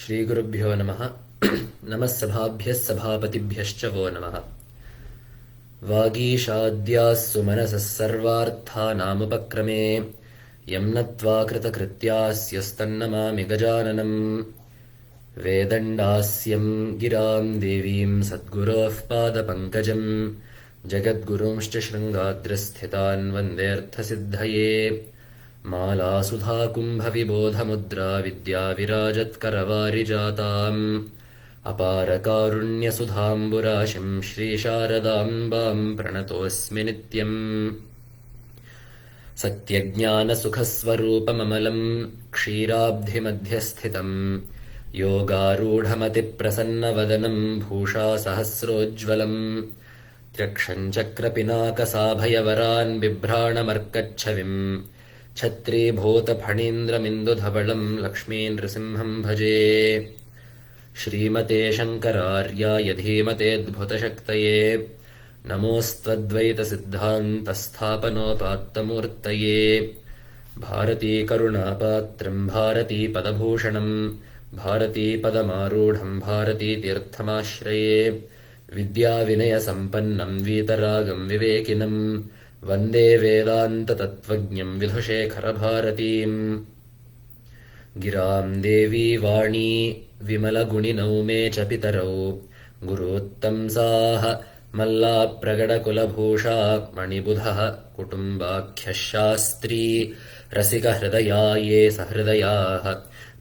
श्रीगुरुभ्यो नमः। नमः सभाभ्यः सभापतिभ्यश्च वो नमः। वागीशाद्याः सुमनसः सर्वार्थानामुपक्रमे यं नत्वा कृतकृत्यास्यस्तन्नमामि गजाननम्। वेदण्डास्यं गिरां देवीं सद्गुरोः पादपङ्कजम् जगद्गुरुंश्च शृङ्गाग्रस्थितान् वन्देऽर्थसिद्धये। मालासुधाकुम्भविबोधमुद्रा विद्याविराजत्करवारिजाताम् अपारकारुण्यसुधाम्बुराशिं श्रीशारदाम्बाम् प्रणतोऽस्मि नित्यम्। सत्यज्ञानसुखस्वरूपममलम् क्षीराब्धिमध्यस्थितम् योगारूढमतिप्रसन्नवदनम् भूषासहस्रोज्ज्वलम् त्यक्षम् चक्रपिनाकसाभयवरान् बिभ्राणमर्कच्छविम् छत्रीभूतफणीन्द्रमिन्दुधवलम् लक्ष्मीनृसिंहम् भजे। श्रीमते शङ्करार्याय धीमतेऽद्भुतशक्तये नमोऽस्त्वद्वैतसिद्धान्तस्थापनोपात्तमूर्तये। भारतीकरुणापात्रम् भारतीपदभूषणम् भारतीपदमारूढम् भारतीतीर्थमाश्रये। विद्याविनयसम्पन्नम् वीतरागम् विवेकिनम् वन्दे वेदान्ततत्त्वज्ञम् विधुशेखरभारतीम्। गिराम् देवी वाणी विमलगुणिनौ मे च पितरौ गुरोत्तंसाः मल्लाप्रगडकुलभूषा मणिबुधः कुटुम्बाख्यः शास्त्री रसिकहृदया ये सहृदयाः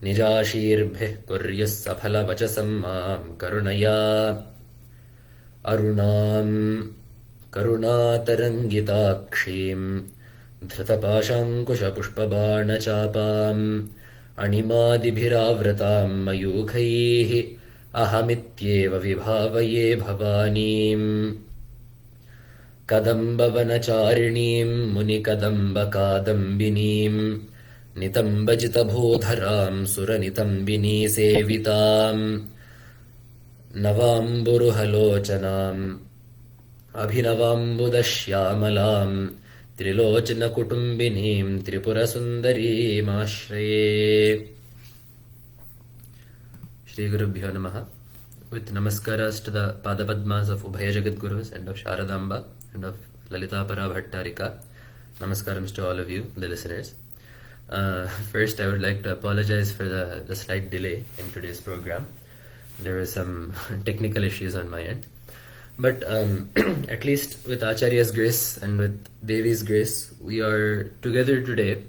निजाशीर्भिः कुर्युः सफलवचसं माम् करुणया। अरुणाम् करुणातरङ्गिताक्षीम् धृतपाशाङ्कुशपुष्पबाणचापाम् अणिमादिभिरावृताम् मयूखैः अहमित्येव विभावये भवानीम्। कदम्बवनचारिणीम् मुनिकदम्बकादम्बिनीम् नितम्बजितभूधराम् सुरनितम्बिनीसेविताम् नवाम्बुरुहलोचनाम् अभिनवाम्बुदश्यामलाम् त्रिलोचनकुटुम्बिनीम् त्रिपुरसुन्दरीमाश्रये। Shrigurubhyo Namaha. With namaskaras to the Padapadmas of Ubhaya Jagadgurus and of Sharadamba and of Lalitha Bhattarika. Namaskaram to all of you, the listeners. First, I would like to apologize for the slight delay in today's program. There were some technical issues on my end. But at least with Acharya's grace and with Devi's grace, we are together today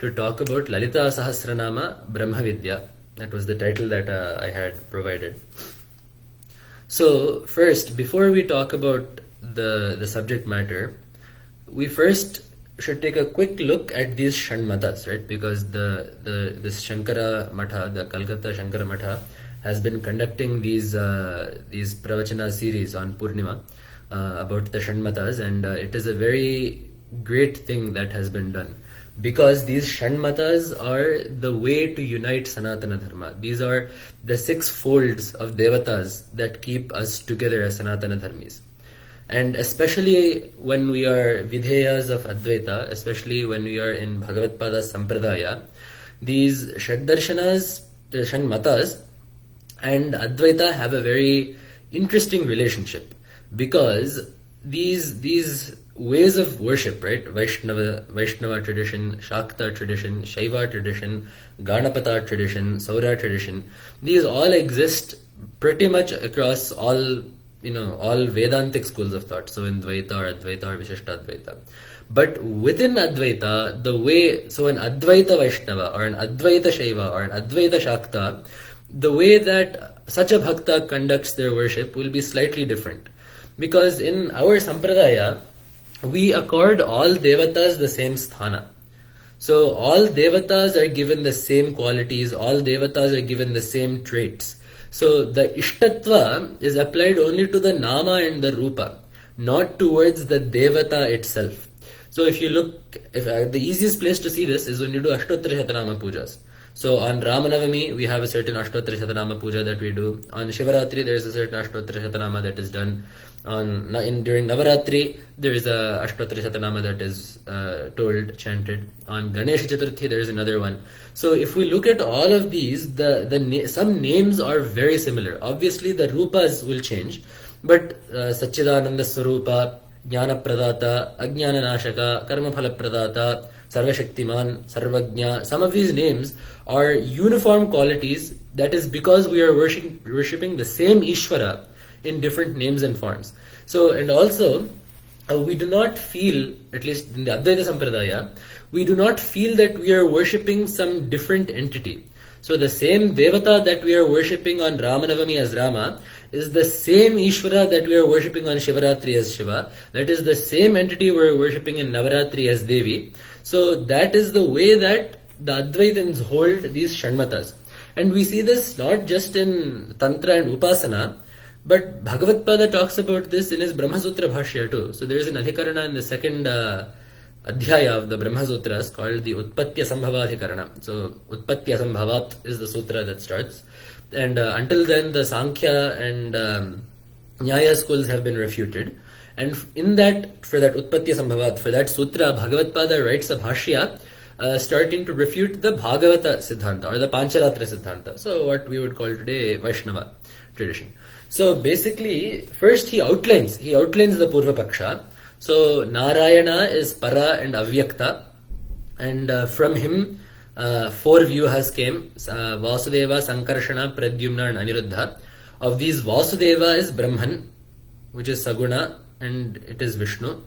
to talk about Lalitha Sahasranama Brahmavidya. That was the title that I had provided. So first, before we talk about the subject matter, we first should take a quick look at these Shanmatas, right? Because this Shankara Matha, the Kolkata Shankara Matha, has been conducting these Pravachana series on Purnima about the Shanmatas, and it is a very great thing that has been done, because these Shanmatas are the way to unite Sanatana Dharma. These are the 6 folds of Devatas that keep us together as Sanatana Dharmis. And especially when we are Vidheyas of Advaita, especially when we are in Bhagavatpada Sampradaya, these Shaddarshanas, the Shanmatas, and Advaita have a very interesting relationship, because these ways of worship, right? Vaishnava tradition, Shakta tradition, Shaiva tradition, Ganapata tradition, Saura tradition, these all exist pretty much across all Vedantic schools of thought. So in Dvaita or Advaita or Vishishtadvaita. But within Advaita, so an Advaita Vaishnava or an Advaita Shaiva or an Advaita Shakta, the way that such a bhakta conducts their worship will be slightly different. Because in our sampradaya, we accord all devatas the same sthana. So all devatas are given the same qualities, all devatas are given the same traits. So the ishtatva is applied only to the nama and the rupa, not towards the devata itself. So if you look, the easiest place to see this is when you do Ashtottara Shatanama pujas. So on Ramanavami, we have a certain Ashtottara Shatanama puja that we do. On Shivaratri, there is a certain Ashtottara Shatanama that is done. During Navaratri, there is a Ashtottara Shatanama that is told, chanted. On Ganesh Chaturthi, there is another one. So if we look at all of these, some names are very similar. Obviously, the rupas will change, but Satchidananda Swarupa, Jnana Pradata, Ajnana Nashaka, Karma Phala Pradata, Sarvashaktiman, Sarvajna, some of these names are uniform qualities. That is because we are worshipping the same Ishvara in different names and forms. So, and also, we do not feel, at least in the Advaita Sampradaya, we do not feel that we are worshipping some different entity. So the same Devata that we are worshipping on Ramanavami as Rama is the same Ishvara that we are worshipping on Shivaratri as Shiva. That is the same entity we are worshipping in Navaratri as Devi. So that is the way that the Advaitins hold these Shanmatas. And we see this not just in Tantra and Upasana, but Bhagavatpada talks about this in his Brahmasutra Bhashya too. So there is an Adhikarana in the second Adhyaya of the Brahmasutras called the Utpatya Sambhavadhikarana. So Utpatya Sambhavat is the sutra that starts. And until then the Sankhya and Nyaya schools have been refuted. And in that, for that Utpatya Sambhavat, for that sutra, Bhagavatpada writes a Bhashya starting to refute the Bhagavata Siddhanta or the Pancharatra Siddhanta. So what we would call today Vaishnava tradition. So basically, first he outlines the Purva Paksha. So Narayana is Para and Avyakta, and from him 4 Vyuhas came, Vasudeva, Sankarshana, Pradyumna and Aniruddha. Of these, Vasudeva is Brahman, which is Saguna, and it is Vishnu.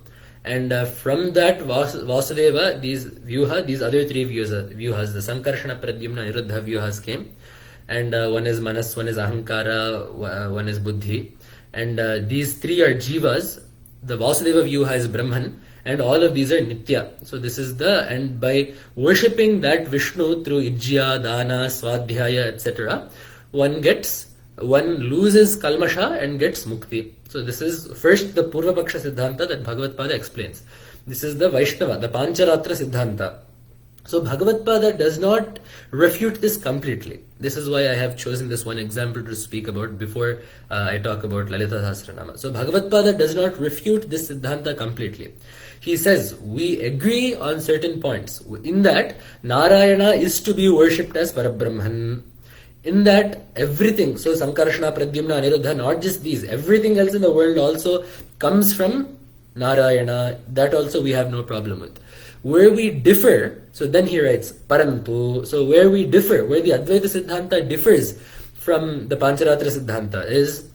And from that Vasudeva, these other 3 Vyuhas, the Sankarshana, Pradyumna, Aniruddha Vyuhas came. And one is Manas, one is Ahankara, one is Buddhi. And these 3 are Jivas. The Vasudeva Vyuha is Brahman, and all of these are Nitya. So this is and by worshipping that Vishnu through Ijya, Dana, Swadhyaya, etc., one loses Kalmasha and gets Mukti. So this is first the Purva Paksha Siddhanta that Bhagavatpada explains. This is the Vaishnava, the Pancharatra Siddhanta. So Bhagavatpada does not refute this completely. This is why I have chosen this one example to speak about before I talk about Lalitha Sahasranama. So Bhagavatpada does not refute this Siddhanta completely. He says, we agree on certain points. In that, Narayana is to be worshipped as Parabrahman. In that, everything, so Sankarshana, Pradyumna, Aniruddha, not just these, everything else in the world also comes from Narayana. That also we have no problem with. Where we differ, so then he writes, Parantu, so where we differ, where the Advaita Siddhanta differs from the Pancharatra Siddhanta is,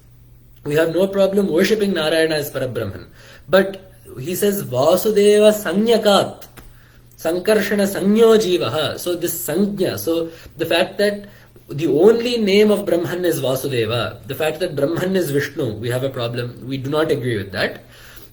we have no problem worshipping Narayana as Parabrahman. But he says, Vasudeva Sanyakat, Sankarshana Sanyo Jivaha, so this Sanya, so the fact that the only name of Brahman is Vasudeva, the fact that Brahman is Vishnu, we have a problem, we do not agree with that.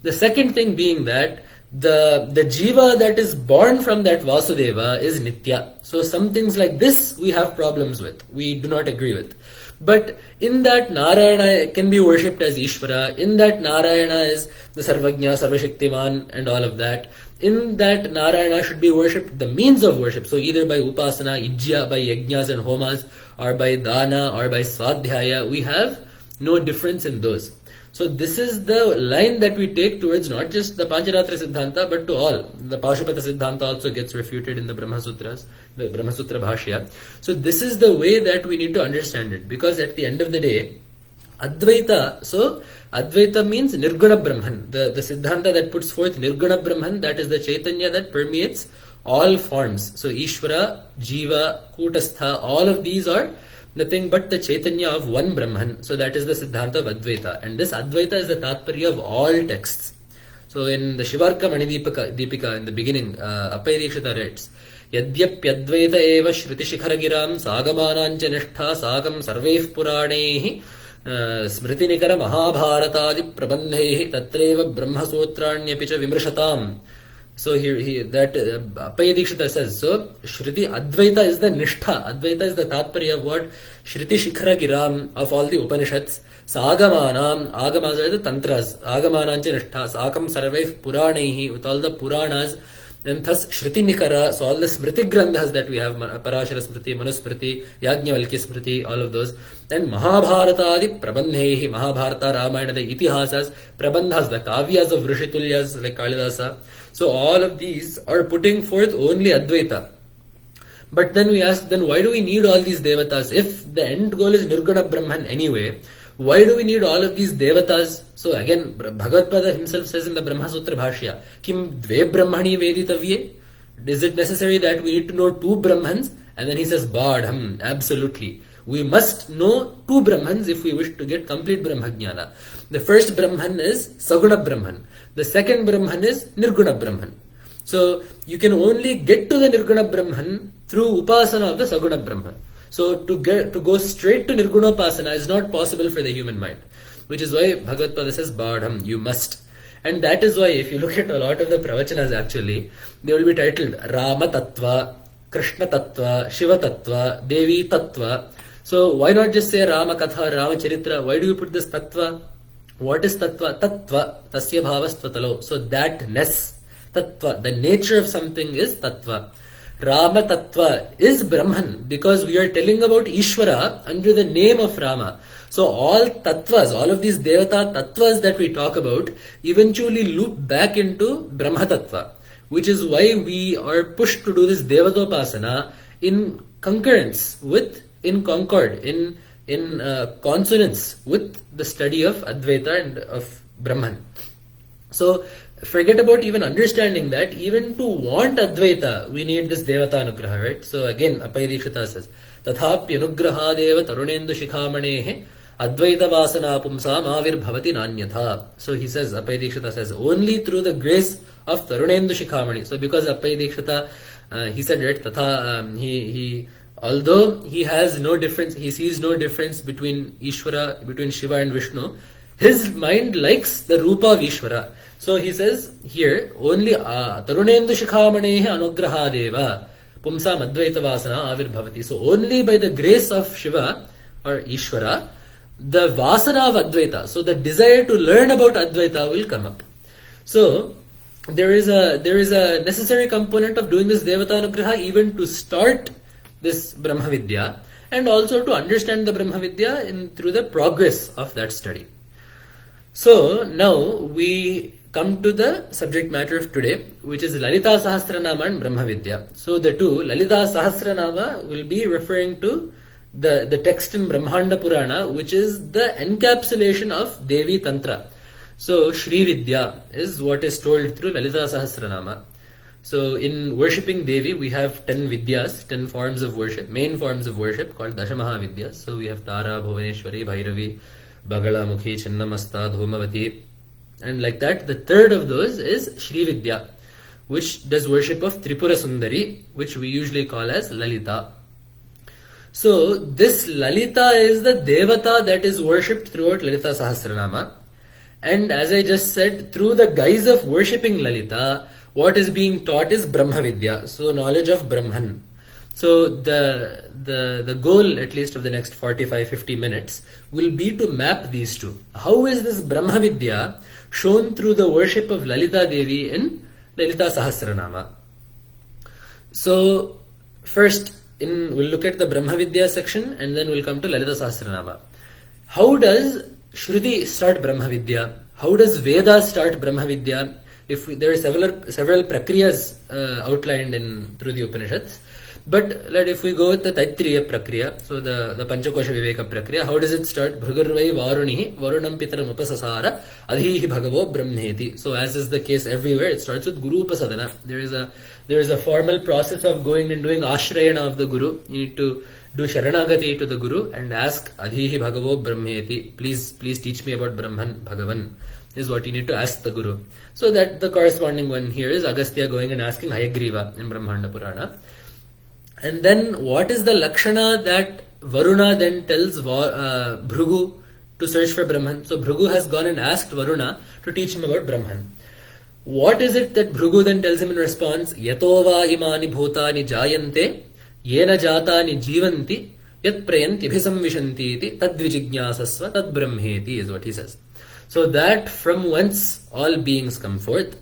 The second thing being that the jiva that is born from that Vasudeva is Nitya. So some things like this we have problems with, we do not agree with. But in that Narayana can be worshipped as Ishvara, in that Narayana is the Sarvajna, Sarvashaktiman and all of that. In that Narayana should be worshipped, the means of worship, so either by Upasana, Ijya, by Yajnas and Homas, or by Dana, or by Swadhyaya, we have no difference in those. So this is the line that we take towards not just the Pancharatra Siddhanta, but to all. The Pashupata Siddhanta also gets refuted in the Brahmasutras, the Brahmasutra Bhashya. So this is the way that we need to understand it, because at the end of the day, Advaita, so Advaita means Nirguna Brahman, the Siddhanta that puts forth Nirguna Brahman, that is the Chaitanya that permeates all forms. So Ishvara, Jiva, Kutastha, all of these are nothing but the Chaitanya of one Brahman. So that is the Siddhanta of Advaita. And this Advaita is the Tatparya of all texts. So in the Shivarka Mani Deepika in the beginning, Appaya Dikshita writes, Yadyapyadvaita eva Shruti Shikharagiram Sagamanancha Nishtha Sagam Sarveh Puranehi Smritinikara Mahabharatadi Prabandhehi Tatreva Brahmasutranyapich Vimrishatam. So here that Appaya Dikshita says, so Shruti Advaita is the Nishtha, Advaita is the Tatparya of what? Shruti Shikhara Giram of all the Upanishads, Sagamanam, Agamas are the Tantras, Agamanancha Nishtha, Sakam Sarvaif Puranehi, with all the Puranas, And thus Shruti Nikara, so all the Smriti Granthas that we have, Parashara Smriti, Manusmriti, Yajnavalkya Smriti, all of those. And Mahabharatadi Prabandhehi, Mahabharata, Ramayana, the Itihasas, Prabandhas, the Kavyas of Rishitulyas like Kalidasa. So all of these are putting forth only Advaita. But then we ask, then why do we need all these devatas? If the end goal is Nirguna Brahman anyway, why do we need all of these devatas? So again, Bhagavad himself says in the Brahma Sutra Bhashya, Kim dve brahmani veditavye? Is it necessary that we need to know two Brahmans? And then he says, Badham, absolutely. We must know two Brahmans if we wish to get complete Brahmajnana. The first Brahman is Saguna Brahman. The second Brahman is Nirguna Brahman. So you can only get to the Nirguna Brahman through Upasana of the Saguna Brahman. So to go straight to Nirguna Upasana is not possible for the human mind. Which is why Bhagavad Pada says, Badham, you must. And that is why if you look at a lot of the Pravachanas actually, they will be titled Rama Tattva, Krishna Tattva, Shiva Tattva, Devi Tattva. So why not just say Rama Katha, Rama Charitra? Why do you put this Tattva? What is Tattva? Tattva, Tasya Bhavastvatalo. So that-ness, Tattva, the nature of something is Tattva. Rama Tattva is Brahman because we are telling about Ishvara under the name of Rama. So all Tattvas, all of these Devata Tattvas that we talk about eventually loop back into Brahma Tattva, which is why we are pushed to do this Devatopasana in concurrence with, in concord, in consonance with the study of Advaita and of Brahman. So forget about even understanding that. Even to want Advaita, we need this Devata Anugraha, right? So again, Apayadikshita says, Tathapi Anugraha Deva Tarunendu Shikhamanehe Advaita Vasana Pumsam Avir Bhavati Nanyatha. So he says, Apayadikshita says, only through the grace of Tarunendu Shikhamani. So because Apayadikshita, he said, right, Tatha, although he has no difference, he sees no difference between Ishvara, between Shiva and Vishnu, his mind likes the Rupa of Ishvara. So he says here, only Tarunendu Shikhamanehe Anugraha Deva Pumsam Advaita Vasana Avir Bhavati. So only by the grace of Shiva or Ishvara, the Vasana of Advaita, so the desire to learn about Advaita will come up. So there is a necessary component of doing this Devata Anugraha even to start this Brahmavidya and also to understand the Brahmavidya through the progress of that study. So now we come to the subject matter of today, which is Lalitha Sahasranama and Brahmavidya. So the two, Lalitha Sahasranama will be referring to the text in Brahmanda Purana, which is the encapsulation of Devi Tantra. So Shri Vidya is what is told through Lalitha Sahasranama. So in worshipping Devi, we have 10 Vidyas, 10 forms of worship, main forms of worship called Dashamaha Vidyas. So we have Tara, Bhuvaneshwari, Bhairavi, Bagala, Mukhi, Chinnamasta, Dhumavati. And like that, the third of those is Shri Vidya, which does worship of Tripura Sundari, which we usually call as Lalitha. So this Lalitha is the Devata that is worshipped throughout Lalitha Sahasranama. And as I just said, through the guise of worshipping Lalitha, what is being taught is Brahmavidya, so knowledge of Brahman. So the goal, at least of the next 45-50 minutes, will be to map these two. How is this Brahmavidya shown through the worship of Lalita Devi in Lalita Sahasranama? So first, we'll look at the Brahmavidya section and then we'll come to Lalita Sahasranama. How does Shruti start Brahmavidya? How does Veda start Brahmavidya? There are several prakriyas outlined through the Upanishads. But if we go with the Taittiriya Prakriya, so the Panchakosha Viveka Prakriya, how does it start? Bhrugarvai Varunihi Varunam Pitaram Upasasara Adhihi Bhagavo Brahmeti. So as is the case everywhere, it starts with Guru Upasadana. There is a formal process of going and doing Ashrayana of the Guru. You need to do Sharanagati to the Guru and ask Adhihi Bhagavo Brahmeti. Please teach me about Brahman, Bhagavan. Is what you need to ask the Guru. So that the corresponding one here is Agastya going and asking Hayagriva in Brahmanda Purana. And then what is the Lakshana that Varuna then tells Bhrugu to search for Brahman? So Bhrugu has gone and asked Varuna to teach him about Brahman. What is it that Bhrugu then tells him in response? Yatova imani bhutani jayante yena jatani jivanti yat prayanti bhisamvishanti iti tadvijijñāsasva tad brahmeti is what he says. So that from whence all beings come forth,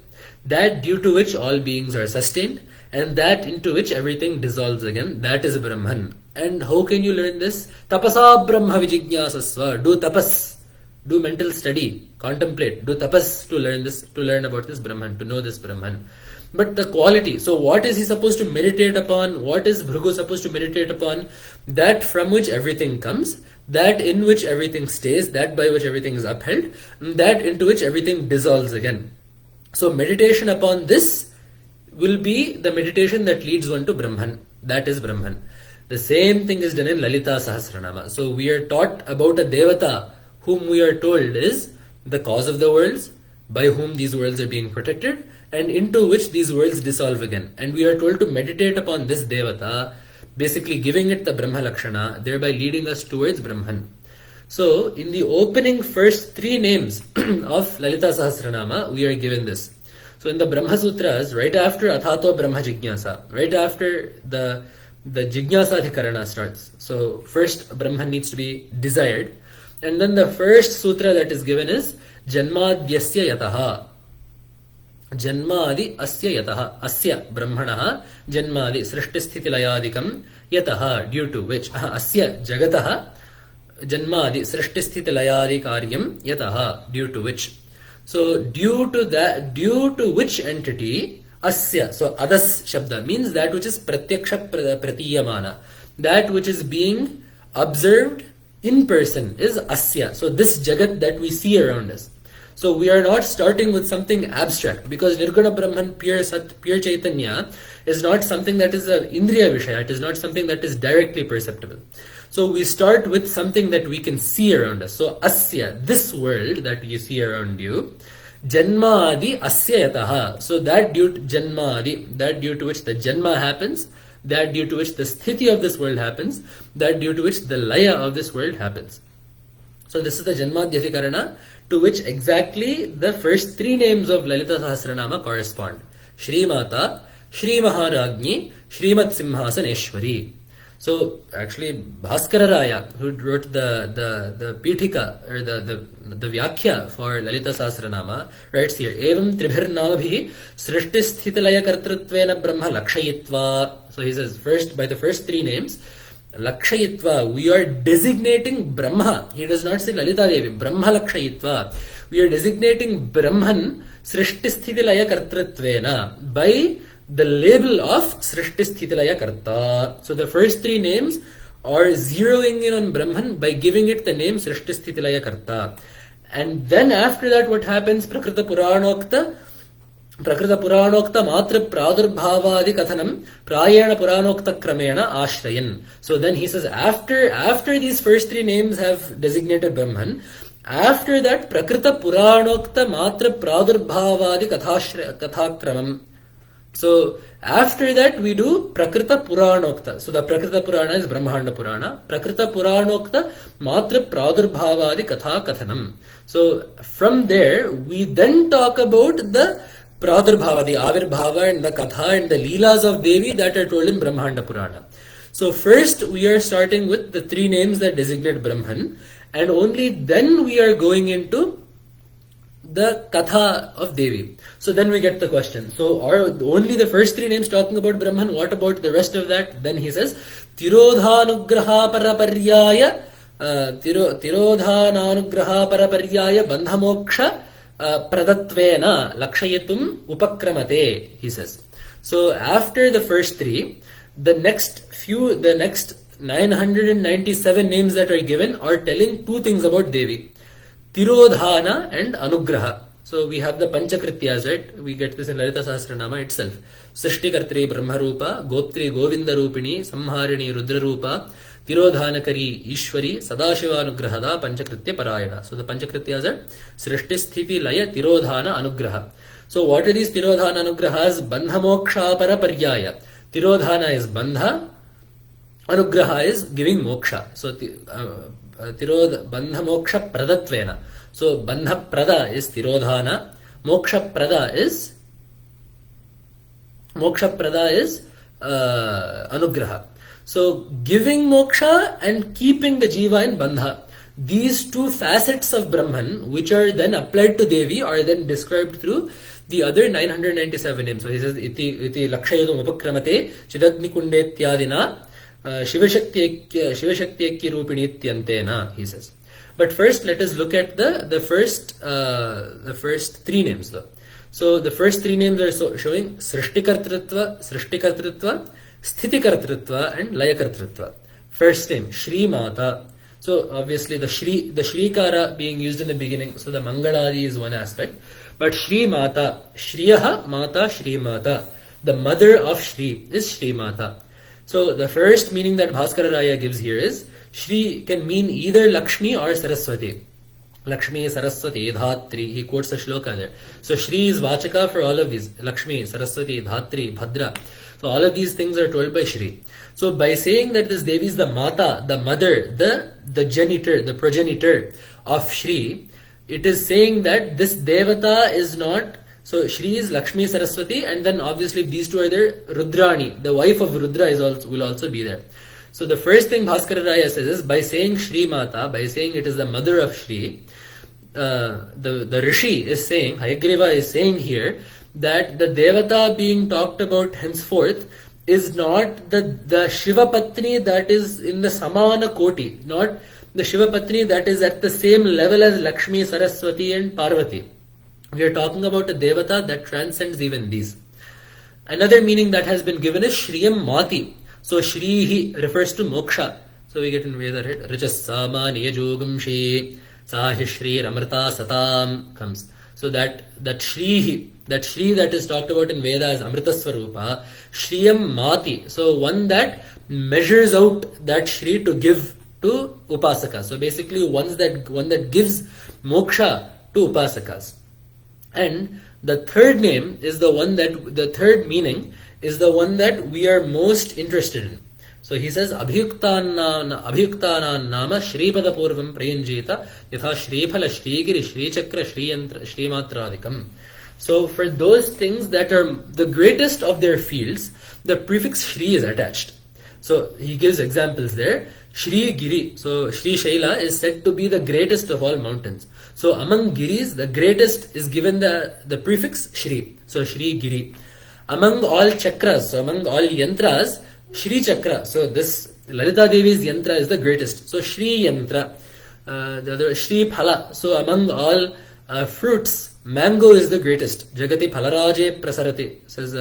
that due to which all beings are sustained, and that into which everything dissolves again, that is Brahman. And how can you learn this? Tapasa Brahma Vijijñāsasva. Do tapas, do mental study, contemplate, do tapas to learn this, to learn about this Brahman, to know this Brahman. But the quality, so what is he supposed to meditate upon? What is Bhrigu supposed to meditate upon? That from which everything comes, that in which everything stays, that by which everything is upheld, and that into which everything dissolves again. So meditation upon this will be the meditation that leads one to Brahman. That is Brahman. The same thing is done in Lalita Sahasranama. So we are taught about a Devata whom we are told is the cause of the worlds, by whom these worlds are being protected, and into which these worlds dissolve again. And we are told to meditate upon this Devata, basically giving it the Brahma Lakshana, thereby leading us towards Brahman. So, in the opening first 3 names of Lalita Sahasranama, we are given this. So, in the Brahma Sutras, right after Athato Brahma Jignasa, right after the Jignasa Adhikarana starts. So, first Brahman needs to be desired. And then the first sutra that is given is Janmadyasya Yataha. Janmadi asya yataha, asya brahmanaha, janmadi srishtisthitilayadikam yataha, due to which, asya jagataha, janmadi srishtisthitilayadikaryam yataha, due to which. So, due to which entity, asya, so adas shabda means that which is pratyaksha pratiyamana, that which is being observed in person is asya. So, this jagat that we see around us. So we are not starting with something abstract, because Nirguna Brahman, pure Sat, pure Chaitanya is not something that is an Indriya Vishaya, it is not something that is directly perceptible. So we start with something that we can see around us. So Asya, this world that you see around you, Janmadi Asya Yataha. So that due to Janmadi, that due to which the Janma happens, that due to which the Sthiti of this world happens, that due to which the Laya of this world happens. So this is the Janmadhyathikarana, to which exactly the first 3 names of Lalita Sahasranama correspond. Shri Mata, Shri Maharagni, Shrimat Simhasaneshwari. So actually Bhaskara Raya, who wrote the Pithika, or the Vyakhya for Lalita Sahasranama, writes here, Evam Tribhirnabhi Srishtisthithalaya Kartratvena Brahma Lakshayitva. So he says, first, by the first 3 names, Lakshayitva, we are designating Brahma. He does not say Lalita Devi, Brahma Lakshayitva. We are designating Brahman Srishtisthithalaya Kartratvena by the label of Srishtisthithalaya Karta. So the first 3 names are zeroing in on Brahman by giving it the name Srishtisthithalaya Karta. And then after that what happens? Prakrita Puranokta matra pradurbhavadi kathanam prayena puranokta kramena ashrayan. So then he says, after these first 3 names have designated Brahman, after that prakrita puranokta matra pradurbhavadi kathakramam. So after that we do Prakrita Puranokta. So the Prakrita Purana is Brahmanda Purana. Prakrita Puranokta Matra Pradurbhavadi Katha Kathanam. So from there we then talk about the Pradurbhava, the Avirbhava and the Katha and the Leelas of Devi that are told in Brahmanda Purana. So first we are starting with the 3 names that designate Brahman, and only then we are going into the Katha of Devi. So then we get the question. So are only the first 3 names talking about Brahman? What about the rest of that? Then he says, Tirodhanugraha Paraparyaya Tirodhananugraha Paraparyaya Bandhamoksha Pradatvena Lakshayatum Upakramate, he says. So after the first 3, the next 997 names that are given are telling 2 things about Devi. Tirodhana and Anugraha. So we have the Panchakrityas, right? We get this in Lalita Sahasranama itself. Srishtikartri Brahmarupa, Goptri Govinda Rupini, Samharini Rudra Rupa, Tirodhanakari Ishwari, Sadashivanugrahada, Panchakritya Parayana. So the Panchakrityas are Srishti Sthiti Laya Tirodhana Anugraha. So what are these Tirodhana Anugrahas? Bandha Moksha Paraparyaya. Tirodhana is Bandha, Anugraha is giving moksha. So Bandha Moksha Pradatvena. So Bandha Prada is Tirodhana, Moksha Prada is Anugraha. So giving moksha and keeping the jiva in bandha. These 2 facets of Brahman, which are then applied to Devi, are then described through The other 997 names, so he says, iti lakshayadum upakramate chidagni kundetyadina shivashaktyekya rupinityantena, he says. But first, let us look at the first three names though. So the first three names are showing Srishtikartritva, Sthitikartritva, and Layakartritva. First name, Shri Mata. So obviously the Shrikara being used in the beginning, so the Mangaladi is one aspect. But Shri Mata, Shriyaha Mata, Shri Mata. The mother of Shri is Shri Mata. So the first meaning that Bhaskara Raya gives here is, Shri can mean either Lakshmi or Saraswati. Lakshmi, Saraswati, Dhatri, he quotes a shloka there. So Shri is Vachaka for all of these. Lakshmi, Saraswati, Dhatri, Bhadra. So all of these things are told by Shri. So by saying that this Devi is the Mata, the mother, the genitor, the progenitor of Shri, it is saying that this Devata is not, so Shri is Lakshmi, Saraswati, and then obviously these two are there, Rudrani, the wife of Rudra will also be there. So the first thing Bhaskara Raya says is, by saying Shri Mata, by saying it is the mother of Shri, the Rishi is saying, Hayagriva is saying here, that the Devata being talked about henceforth is not the Shiva Patni that is in the Samana Koti, not the Shiva Patni that is at the same level as Lakshmi, Saraswati and Parvati. We are talking about a Devata that transcends even these. Another meaning that has been given is Shriyam Mati. So Shri refers to moksha. So we get in Veda, right? Rajasama Niyajogam Shri Sahi Shri Ramrita Satam comes. So that Shri that is talked about in Veda as Amrita Swarupa, Shriyam Mati. So one that measures out that Shri to give to Upasaka. So basically one that gives moksha to Upasakas. And the third name is the third meaning is the one that we are most interested in. So he says, Abhyuktanan nama Shripada Purvam Prayanjita Yatha Shriphala Shrigiri Shrichakra Shrimatradikam. So for those things that are the greatest of their fields, the prefix Shri is attached. So he gives examples there. Shri Giri, so Shri Shaila is said to be the greatest of all mountains. So among Giris, the greatest is given the prefix Shri. So Shri Giri. Among all chakras, so among all yantras, Shri Chakra. So this Lalita Devi's yantra is the greatest. So Shri Yantra. The other Shri Phala. So among all fruits, mango is the greatest. Jagati Phalaraje Prasarati, says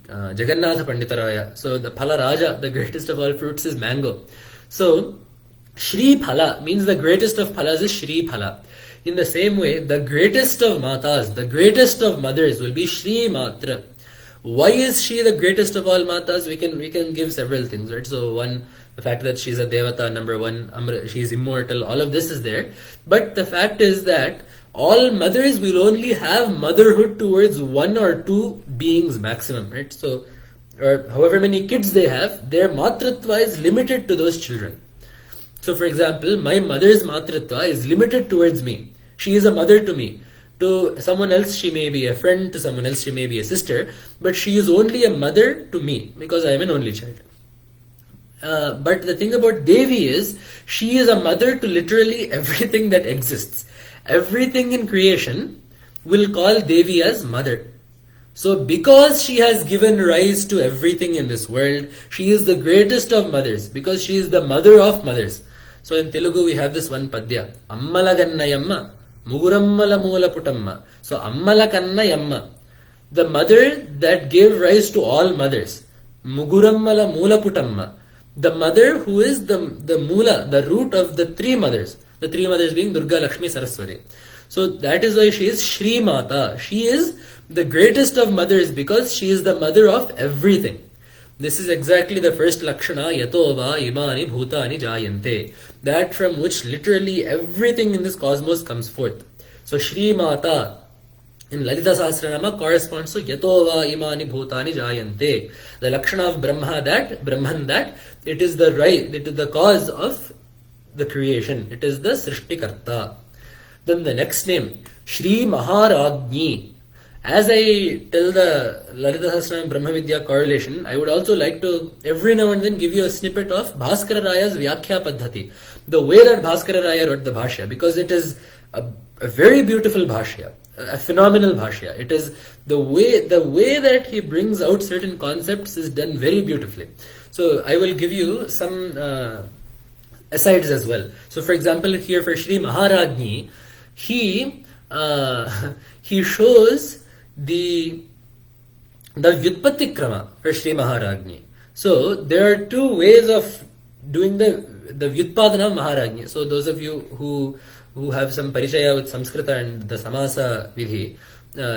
Jagannatha Panditaraya. So the Phalaraja, the greatest of all fruits, is mango. So Shri Phala means the greatest of phalas is Shri Phala. In the same way, the greatest of matas, the greatest of mothers will be Shri Matra. Why is she the greatest of all matas? We can give several things, right? So one, the fact that she's a devata, number one, she's immortal, all of this is there. But the fact is that all mothers will only have motherhood towards one or two beings maximum, right? So, or however many kids they have, their matritva is limited to those children. So for example, my mother's matritva is limited towards me. She is a mother to me. To someone else she may be a friend, to someone else she may be a sister, but she is only a mother to me because I am an only child. But the thing about Devi is, she is a mother to literally everything that exists. Everything in creation will call Devi as mother. So because she has given rise to everything in this world, she is the greatest of mothers because she is the mother of mothers. So in Telugu we have this one padya, Ammala Gannayamma, Mugurammala Moola Putamma. So Ammala Kannayamma, the mother that gave rise to all mothers. Mugurammala Moola Putamma, the mother who is the Moola, the root of the three mothers. The three mothers being Durga, Lakshmi, Saraswati. So that is why she is Shri Mata. She is the greatest of mothers because she is the mother of everything. This is exactly the first Lakshana, Yatova Imani Bhutani Jayante. That from which literally everything in this cosmos comes forth. So Shri Mata in Lalita Sahasranama corresponds to Yatova Imani Bhutani Jayante. The Lakshana of Brahman that it is the right, it is the cause of the creation. It is the Srishtikarta. Then the next name, Shri Maharagni. As I tell the Lalita Sahasranama Brahmavidya correlation, I would also like to every now and then give you a snippet of Bhaskara Raya's Vyakhya Paddhati. The way that Bhaskara Raya wrote the Bhashya, because it is a very beautiful Bhashya. a phenomenal bhashya. It is the way that he brings out certain concepts is done very beautifully. So I will give you some asides as well. So for example, here for Shri Maharajni, he shows the Vyutpatti Krama for Shri Maharajni. So there are two ways of doing the Vyutpadana of Maharajni. So those of you who have some parishaya with Samskrita and the Samasa Vidhi,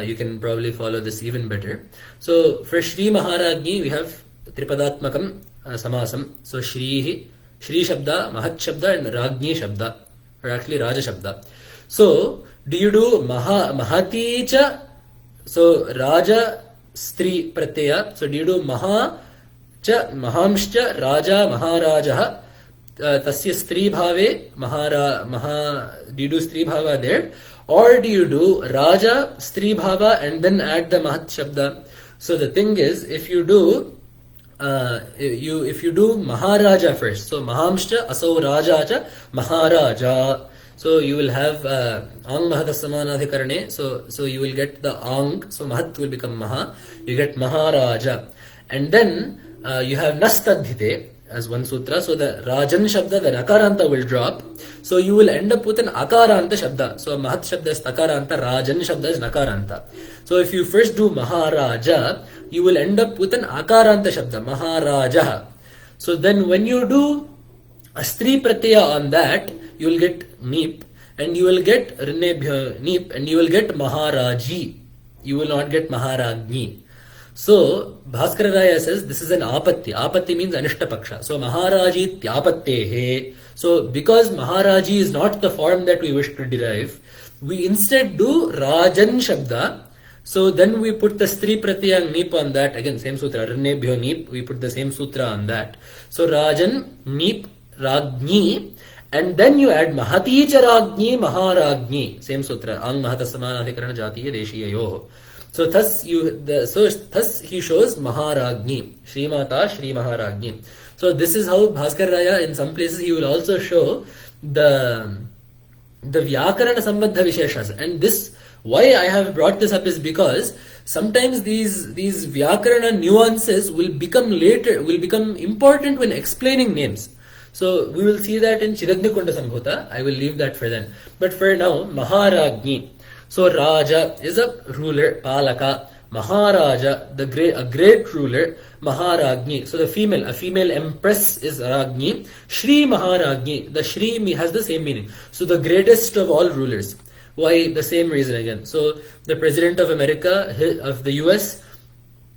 you can probably follow this even better. So for Shri Maharajni, we have Tripadatmakam Samasam. So Shri Shabda, Mahat Shabda and Ragni Shabda, or actually Raja Shabda. So do you do Mahati cha? So Raja Stri Pratyaya. So do you do Maha cha Mahamscha Raja Maharajaha? Tasya Stri Bhave do you do Stri Bhava there? Or do you do Raja Stri Bhava and then add the Mahat Shabda? So the thing is, if you do Maharaja first, so Mahamscha Asau Raja cha Maharaja. So you will have Ang Mahatasamanadhikarane. So you will get the Ang. So Mahat will become Maha. You get Maharaja. And then you have Nastadhite as one sutra. So the Rajan Shabda, the Nakaranta will drop. So you will end up with an Akaranta Shabda. So Mahat Shabda is Takaranta, Rajan Shabda is Nakaranta. So if you first do Maharaja, you will end up with an Akaranta Shabda, Maharaja. So then when you do a Stri Pratyaya on that, you will get Neep, and you will get Rinebhya Neep, and you will get Maharaji. You will not get Maharajni. So Bhaskara Raya says this is an apatti. Apatti means Anishta Paksha. So Maharaji Tyapattehe. So because Maharaji is not the form that we wish to derive, we instead do Rajan Shabda. So then we put the Stri Pratyaya Neep on that. Again, same sutra. Rinebhyo Neep. We put the same sutra on that. So Rajan Neep Ragni. And then you add Mahati cha Ragni Maharagni. Same sutra. Ang Mahatasamanadhikarana Jatiya Deshiyayoho. So thus he shows Maharagni, Shri Mata, Shri Maharagni. So this is how Bhaskar Raya, in some places he will also show the Vyakarana Sambandha Visheshas. And this, why I have brought this up is because sometimes these Vyakarana nuances will become important when explaining names. So we will see that in Chiragnikonda Sambhuta. I will leave that for then. But for now, Maharagni. So Raja is a ruler, Palaka. Maharaja, a great ruler, Maharagni. So a female empress is Ragni. Shri Maharagni, the Shri has the same meaning. So the greatest of all rulers. Why? The same reason again. So the President of America, of the US,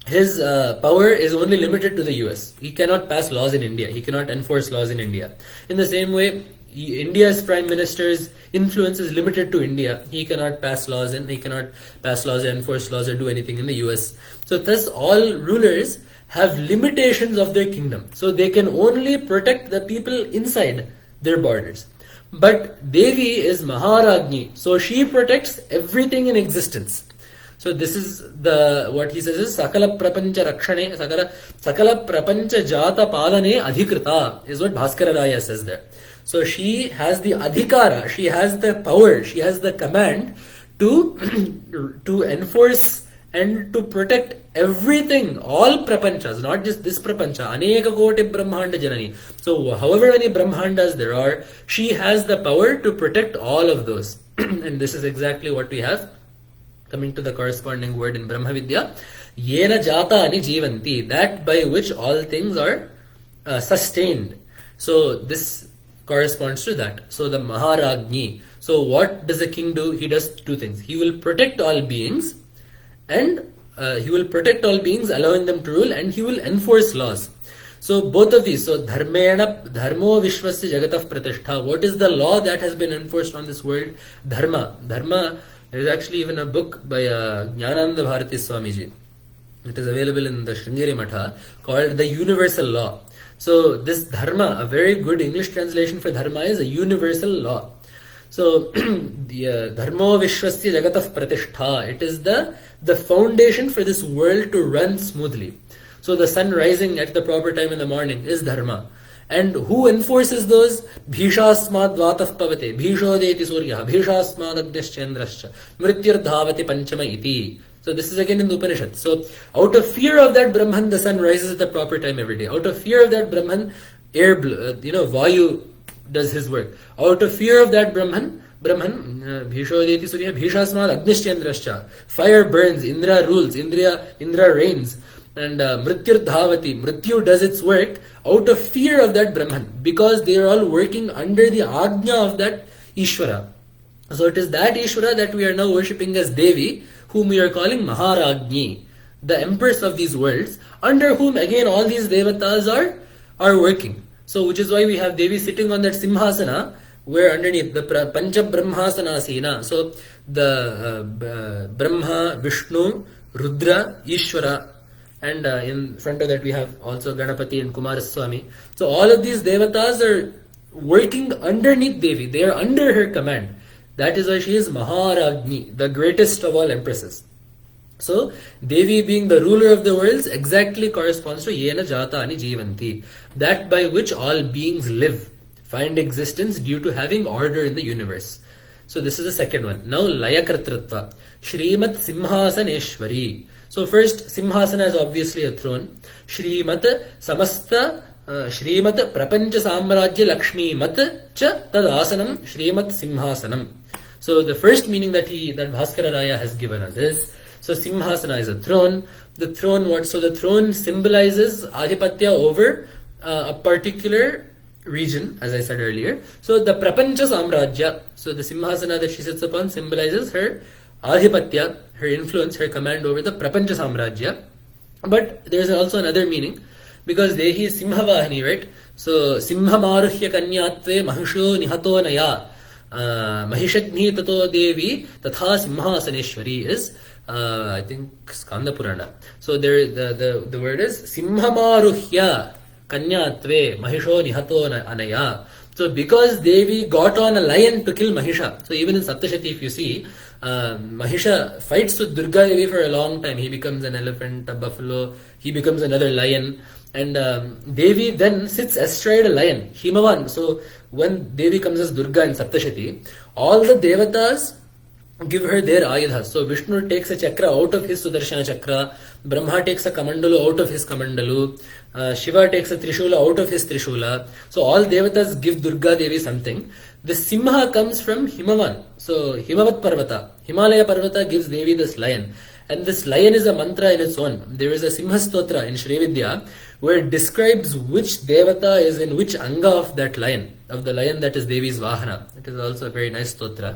his power is only limited to the US. He cannot pass laws in India. He cannot enforce laws in India. In the same way, India's Prime Minister's influence is limited to India. He cannot pass laws and enforce laws or do anything in the US. So thus all rulers have limitations of their kingdom. So they can only protect the people inside their borders. But Devi is Maharagni. So she protects everything in existence. So this is what he says is Sakala Prapancha Rakshane, Sakala Prapancha Jata Palane Adhikrita is what Bhaskara Raya says there. So she has the adhikara, she has the power, she has the command to enforce and to protect everything, all prapanchas, not just this prapancha, aneka koti brahmanda janani. So however many brahmandas there are, she has the power to protect all of those. And this is exactly what we have coming to the corresponding word in Brahmavidya. Yena jata ani jivanti, that by which all things are sustained. So this corresponds to that. So the Maharagni. So what does a king do? He does two things. He will protect all beings, and he will protect all beings, allowing them to rule, and he will enforce laws. So both of these. So dharmo vishwasya jagatah pratishtha. What is the law that has been enforced on this world? Dharma. There is actually even a book by Jnananda Bharati Swamiji. It is available in the Sringeri Matha, called The Universal Law. So this dharma, a very good English translation for dharma is a universal law. So the dharmo vishwasya jagatah pratishtha. It is the foundation for this world to run smoothly. So the sun rising at the proper time in the morning is dharma. And who enforces those? Bhishasmad vatah pavate, bhishodeti surya, bhishasmad agnischendrascha, mrityurdhavati panchama iti. So this is again in the Upanishad. So out of fear of that Brahman, the sun rises at the proper time every day. Out of fear of that Brahman, Vayu does his work. Out of fear of that Brahman, Bhishodeti Surya, Bhishasmad Agnischendrascha. Fire burns, Indra rules, Indra reigns. And Mrityurdhavati, Mrityu does its work out of fear of that Brahman, because they are all working under the Ajna of that Ishvara. So it is that Ishvara that we are now worshipping as Devi, whom we are calling Maharajni, the empress of these worlds, under whom again all these devatas are working. So which is why we have Devi sitting on that Simhasana, where underneath the Pancha Brahmasana Sena. So the Brahma, Vishnu, Rudra, Ishvara, and in front of that we have also Ganapati and Kumaraswamy. So all of these devatas are working underneath Devi. They are under her command. That is why she is Maharajni, the greatest of all empresses. So Devi, being the ruler of the worlds, exactly corresponds to Yena Jatani Jivanti, that by which all beings live, find existence due to having order in the universe. So this is the second one. Now Layakartratva, Shrimat Simhasaneshwari. So first, Simhasana is obviously a throne. Shrimat Samasta Shrimat Prapancha Samrajya Lakshmi Mat Cha Tad Asanam Shrimat Simhasanam. So the first meaning that Bhaskara Raya has given us is, so Simhasana is a throne. The throne, what? So the throne symbolizes Adhipatya over a particular region, as I said earlier. So the Prapancha Samrajya, so the Simhasana that she sits upon symbolizes her Adhipatya, her influence, her command over the Prapancha Samrajya. But there is also another meaning, because Dehi is Simhavahani, right? So Simhamaruhya Kanyatve Mahisho Nihato Naya Mahishagni Tato Devi Tatha Simhasaneshwari is I think Skanda Purana. So there the word is Simhamaruhya Kanyatve Mahisho Nihato Anaya. So because Devi got on a lion to kill Mahisha. So even in Saptashati, if you see, Mahisha fights with Durga Devi for a long time. He becomes an elephant, a buffalo, he becomes another lion. And Devi then sits astride a lion, Himavan. So when Devi comes as Durga in Saptashati, all the devatas give her their ayudhas. So Vishnu takes a chakra out of his Sudarshana chakra, Brahma takes a kamandalu out of his kamandalu, Shiva takes a trishula out of his trishula. So all devatas give Durga Devi something. The Simha comes from Himavan. So Himavat Parvata, Himalaya Parvata gives Devi this lion. And this lion is a mantra in its own. There is a Simha Stotra in Srividya where it describes which devata is in which anga of that lion, of the lion that is Devi's Vahana. It is also a very nice stotra.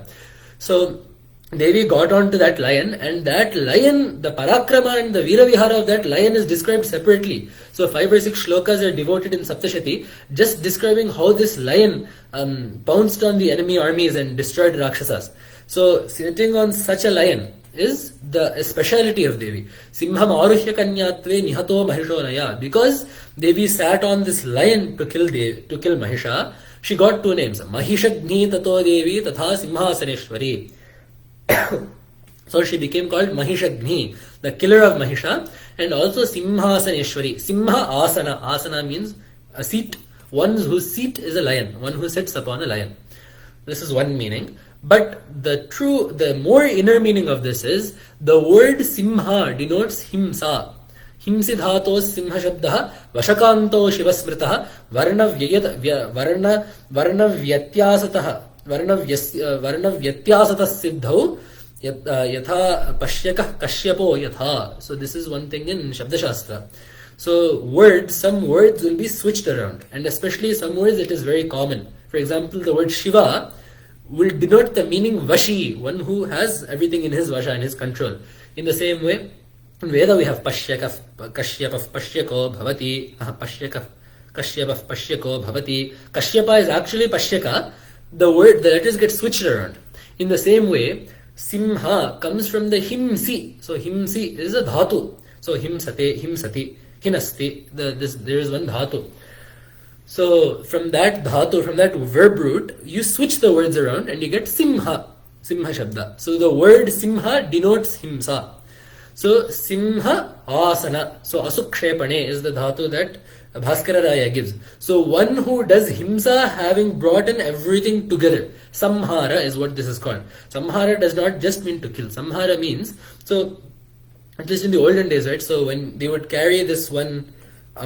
So Devi got onto that lion, and that lion, the Parakrama and the Veeravihara of that lion is described separately. So 5 or 6 shlokas are devoted in Saptashati, just describing how this lion pounced on the enemy armies and destroyed Rakshasas. So sitting on such a lion is the speciality of Devi. Simham Aruhya Kanyatve Nihato Mahishonaya. Because Devi sat on this lion to kill Mahisha, she got 2 names. Mahishagni Tato Devi Tatha Simhasaneshwari. So she became called Mahishagni, the killer of Mahisha, and also Simhasaneshwari. Simha Asana. Asana means a seat. One whose seat is a lion. One who sits upon a lion. This is one meaning. But the more inner meaning of this is, the word Simha denotes Himsa. Himsidhatos Simha Shabdaha Vashakanto Shivasmritaha Varnavyatyasatah Siddhau Yatha Pashyakah Kashyapo Yatha. So this is one thing in Shabda Shastra. So some words will be switched around, and especially some words it is very common. For example, the word Shiva will denote the meaning Vashi, one who has everything in his Vasha, in his control. In the same way, in Veda we have Pashyakah, Kashyapah, Pashyako, Bhavati, Pashyakah, Kashyapah, Pashyako, Bhavati. Kashyapa is actually Pashyaka. The letters get switched around. In the same way, Simha comes from the Himsi. So Himsi is a dhatu. So Himsate, Himsati, Hinasti. There is one dhatu. So from that dhatu, from that verb root, you switch the words around and you get Simha Shabda. So the word Simha denotes Himsa. So Simha Asana. So Asukshepane is the dhatu that Bhaskara Raya gives. So one who does himsa having brought in everything together. Samhara is what this is called. Samhara does not just mean to kill. Samhara means, so at least in the olden days, right? So when they would carry this one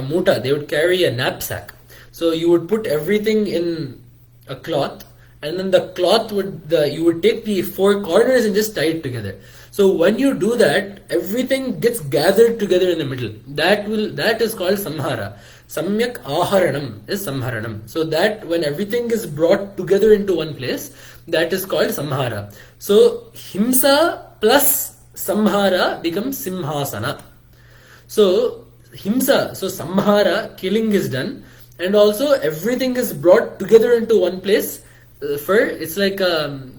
muta, they would carry a knapsack. So you would put everything in a cloth, and then the cloth you would take the four corners and just tie it together. So when you do that, everything gets gathered together in the middle. That is called samhara. Samyak aharanam is samharanam. So that when everything is brought together into one place, that is called samhara. So himsa plus samhara becomes simhasana. So himsa, so samhara, killing is done, and also everything is brought together into one place. It's like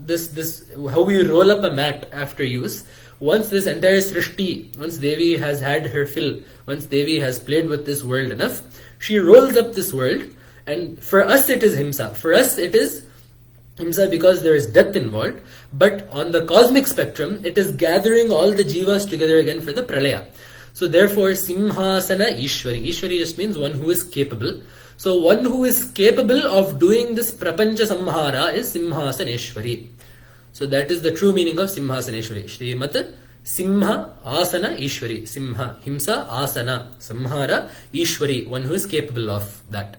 this how we roll up a mat after use. Once this entire srishti, once Devi has had her fill, once Devi has played with this world enough, she rolls up this world, and for us it is himsa. For us it is himsa because there is death involved, but on the cosmic spectrum, it is gathering all the jivas together again for the pralaya. So therefore, simhasana Ishwari. Ishwari just means one who is capable. So one who is capable of doing this prapancha samhara is simhasaneshwari. So that is the true meaning of simhasaneshwari. Shrimat simha asana ishwari. Simha, himsa asana, samhara ishwari, one who is capable of that.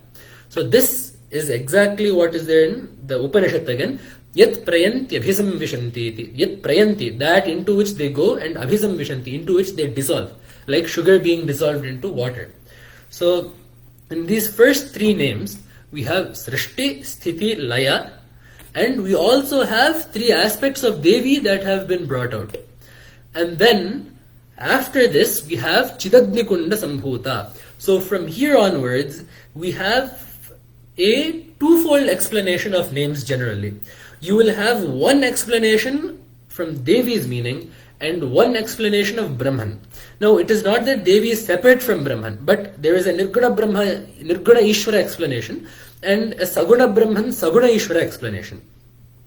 So this is exactly what is there in the Upanishad again. Yat prayanti abhisamvishanti iti. Yat prayanti, that into which they go, and abhisamvishanti, into which they dissolve, like sugar being dissolved into water. So in these first three names, we have Srishti, Sthiti, Laya, and we also have three aspects of Devi that have been brought out. And then, after this, we have Chidagnikunda Sambhuta. So from here onwards, we have a twofold explanation of names generally. You will have one explanation from Devi's meaning and one explanation of Brahman. Now, it is not that Devi is separate from Brahman, but there is a Nirguna Ishvara explanation and a Saguna Brahman, Saguna Ishvara explanation.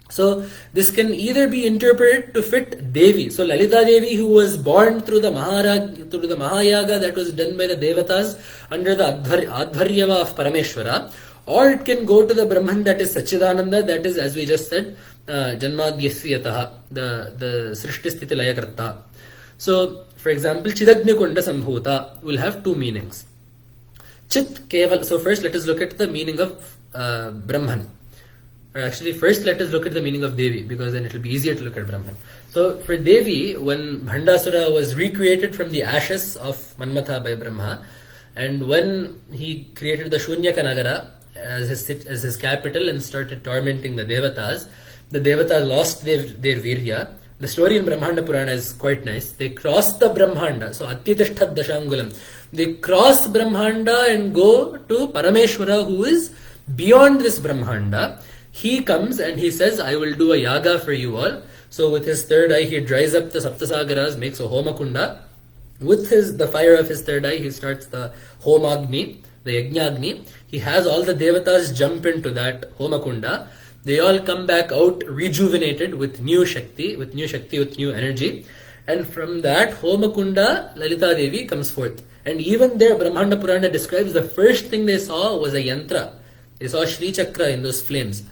So, this can either be interpreted to fit Devi. So, Lalitha Devi, who was born through the Mahayaga that was done by the Devatas under the Adharyava of Parameshwara, or it can go to the Brahman that is Sachidananda, that is, as we just said, Janmadhyasyataha, the Srishti Sthiti Laya Karta. So, for example, Chidagnikunda Sambhuta will have two meanings. Chit Keval. So first let us look at the meaning of Brahman. Or actually first let us look at the meaning of Devi, because then it will be easier to look at Brahman. So for Devi, when Bhandasura was recreated from the ashes of Manmatha by Brahma, and when he created the Shunyaka Nagara as his capital and started tormenting the Devatas lost their virya. The story in Brahmanda Purana is quite nice. They cross the Brahmanda, so Atitishthad Dashangulam. They cross Brahmanda and go to Parameshwara, who is beyond this Brahmanda. He comes and he says, I will do a yaga for you all. So with his third eye, he dries up the Saptasagaras, makes a Homakunda. With the fire of his third eye, he starts the Homagni, the Yajnagni. He has all the Devatas jump into that Homakunda. They all come back out rejuvenated with new Shakti, with new energy. And from that Homakunda, Lalitha Devi comes forth. And even there, Brahmanda Purana describes the first thing they saw was a yantra. They saw Shri Chakra in those flames.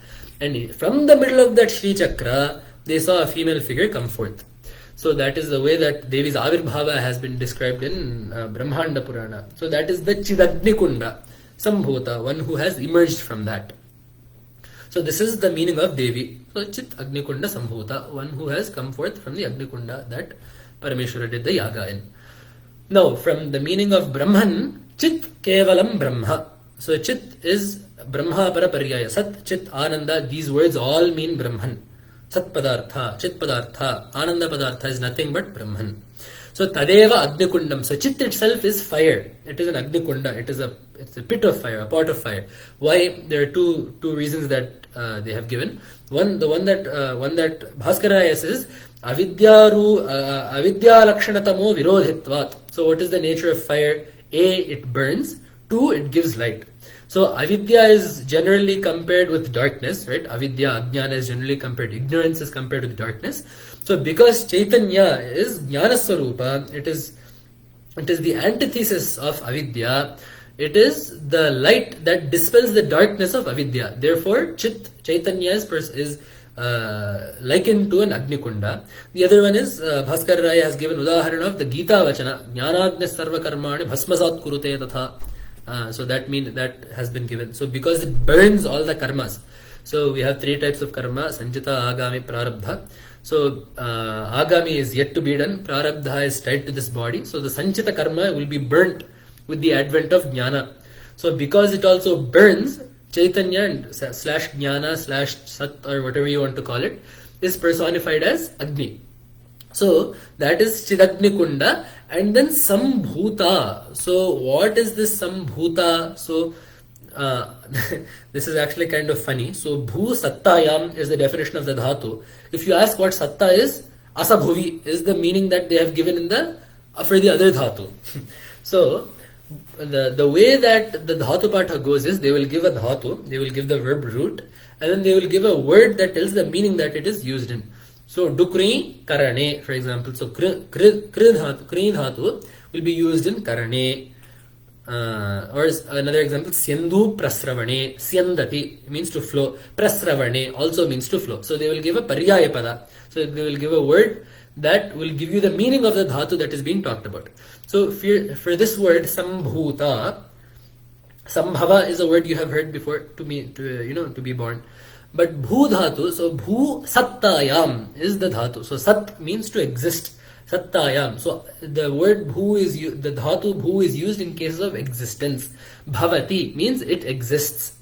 And from the middle of that Shri Chakra, they saw a female figure come forth. So that is the way that Devi's Avirbhava has been described in Brahmanda Purana. So that is the Chidagnikunda Sambhuta, one who has emerged from that. So this is the meaning of Devi. So Chit Agnikunda Sambhuta, one who has come forth from the Agnikunda that Parameshwara did the yaga in. Now, from the meaning of Brahman, Chit Kevalam Brahma. So Chit is Brahma Paraparyaya. Sat, Chit, Ananda, these words all mean Brahman. Sat Padartha, Chit Padartha, Ananda Padartha is nothing but Brahman. So Tadeva Agnikundam. So Chit itself is fire. It is an Agnikunda. It's a pit of fire, a pot of fire. Why? There are two reasons that they have given. One that Bhaskaraya says, Avidya lakshanatamo virodhitvat. So what is the nature of fire? A, it burns. 2, it gives light. So avidya is generally compared with darkness, right? Avidya, ajnana is generally compared. Ignorance is compared with darkness. So because Chaitanya is Jnana Swarupa, it is the antithesis of avidya. It is the light that dispels the darkness of avidya. Therefore, Chaitanya is likened to an Agnikunda. The other one is Bhaskar Rai has given udaharana of the Gita Vachana, Jnanagnya sarva karmani bhasmasat kurute tatha. So that means that has been given. So because it burns all the karmas. So we have three types of karma: Sanchita, Agami, Prarabdha. So Agami is yet to be done. Prarabdha is tied to this body. So the Sanchita karma will be burnt with the advent of Jnana. So because it also burns, Chaitanya and slash Jnana slash Sat or whatever you want to call it is personified as Agni. So that is Chidagni Kunda, and then Sambhuta. So what is this Sambhuta? So this is actually kind of funny. So Bhu Sattayam is the definition of the dhatu. If you ask what Satta is, Asabhuvi is the meaning that they have given in the for the other dhatu. So the way that the dhatu patha goes is they will give a dhatu, they will give the verb root, and then they will give a word that tells the meaning that it is used in. So dukri karane, for example. So kri dhatu will be used in karane. Or another example, Syendu prasravane. Syandati means to flow. Prasravane also means to flow. So they will give a paryaya pada. So they will give a word that will give you the meaning of the dhatu that is being talked about. So for this word Sambhuta, Sambhava is a word you have heard before to be born. But Bhu dhatu, so Bhu Sattayam is the dhatu. So Sat means to exist. Sattayam. So the word Bhu is the dhatu Bhu is used in cases of existence. Bhavati means it exists.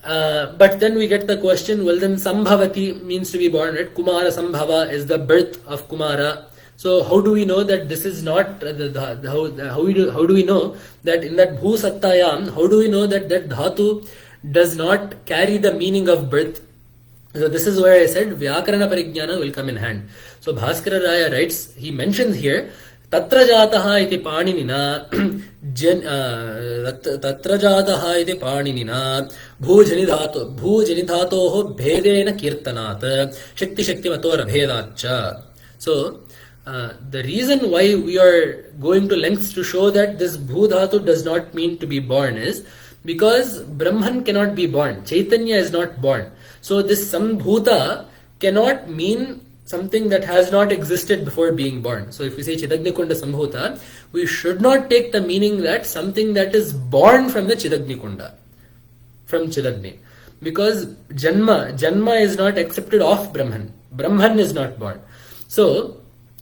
But then we get the question, well then Sambhavati means to be born, right? Kumara Sambhava is the birth of Kumara. So how do we know that this is not how do we know that in that Bhu Sattayam, how do we know that that dhatu does not carry the meaning of birth? So this is where I said Vyakarana Parijnana will come in hand. So Bhaskara Raya writes, he mentions here, Tatra jataha iti paninina Tatra jataha iti paninina Bhu janidhatoho bhedena kirtanat Shakti matora bhedacha. So the reason why we are going to lengths to show that this Bhu dhatu does not mean to be born is because Brahman cannot be born. Chaitanya is not born. So this Sambhuta cannot mean something that has not existed before being born. So if we say Chidagni Kunda Sambhuta, we should not take the meaning that something that is born from the Chidagni Kunda, from Chidagni. Because Janma is not accepted of Brahman. Brahman is not born. So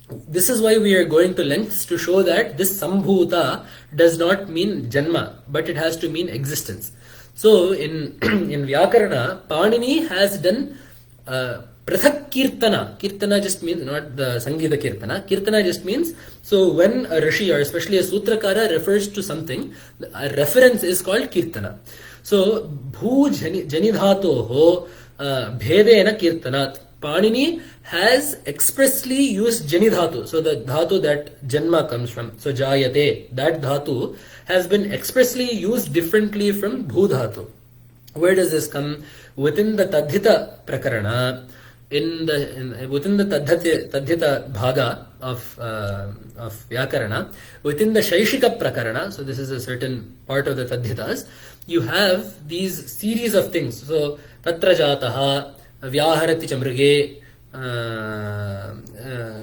this is why we are going to lengths to show that this Sambhuta does not mean Janma, but it has to mean existence. So in Vyakarana, Panini has done Prathak Kirtana. Kirtana just means not the Sangita Kirtana. Kirtana just means, so when a Rishi or especially a Sutrakara refers to something, a reference is called Kirtana. So Bhu Janidhatoho Bhedena Kirtanat. Panini has expressly used Janidhatu. So the dhatu that Janma comes from. So Jayate, that dhatu has been expressly used differently from Bhu dhatu. Where does this come? Within the Tadhita Prakarana, within the Tadhita Bhaga of Vyakarana, within the Shaishika Prakarana, so this is a certain part of the Tadhitas, you have these series of things. So Tatra Jataha, Vyaharati Chamrige,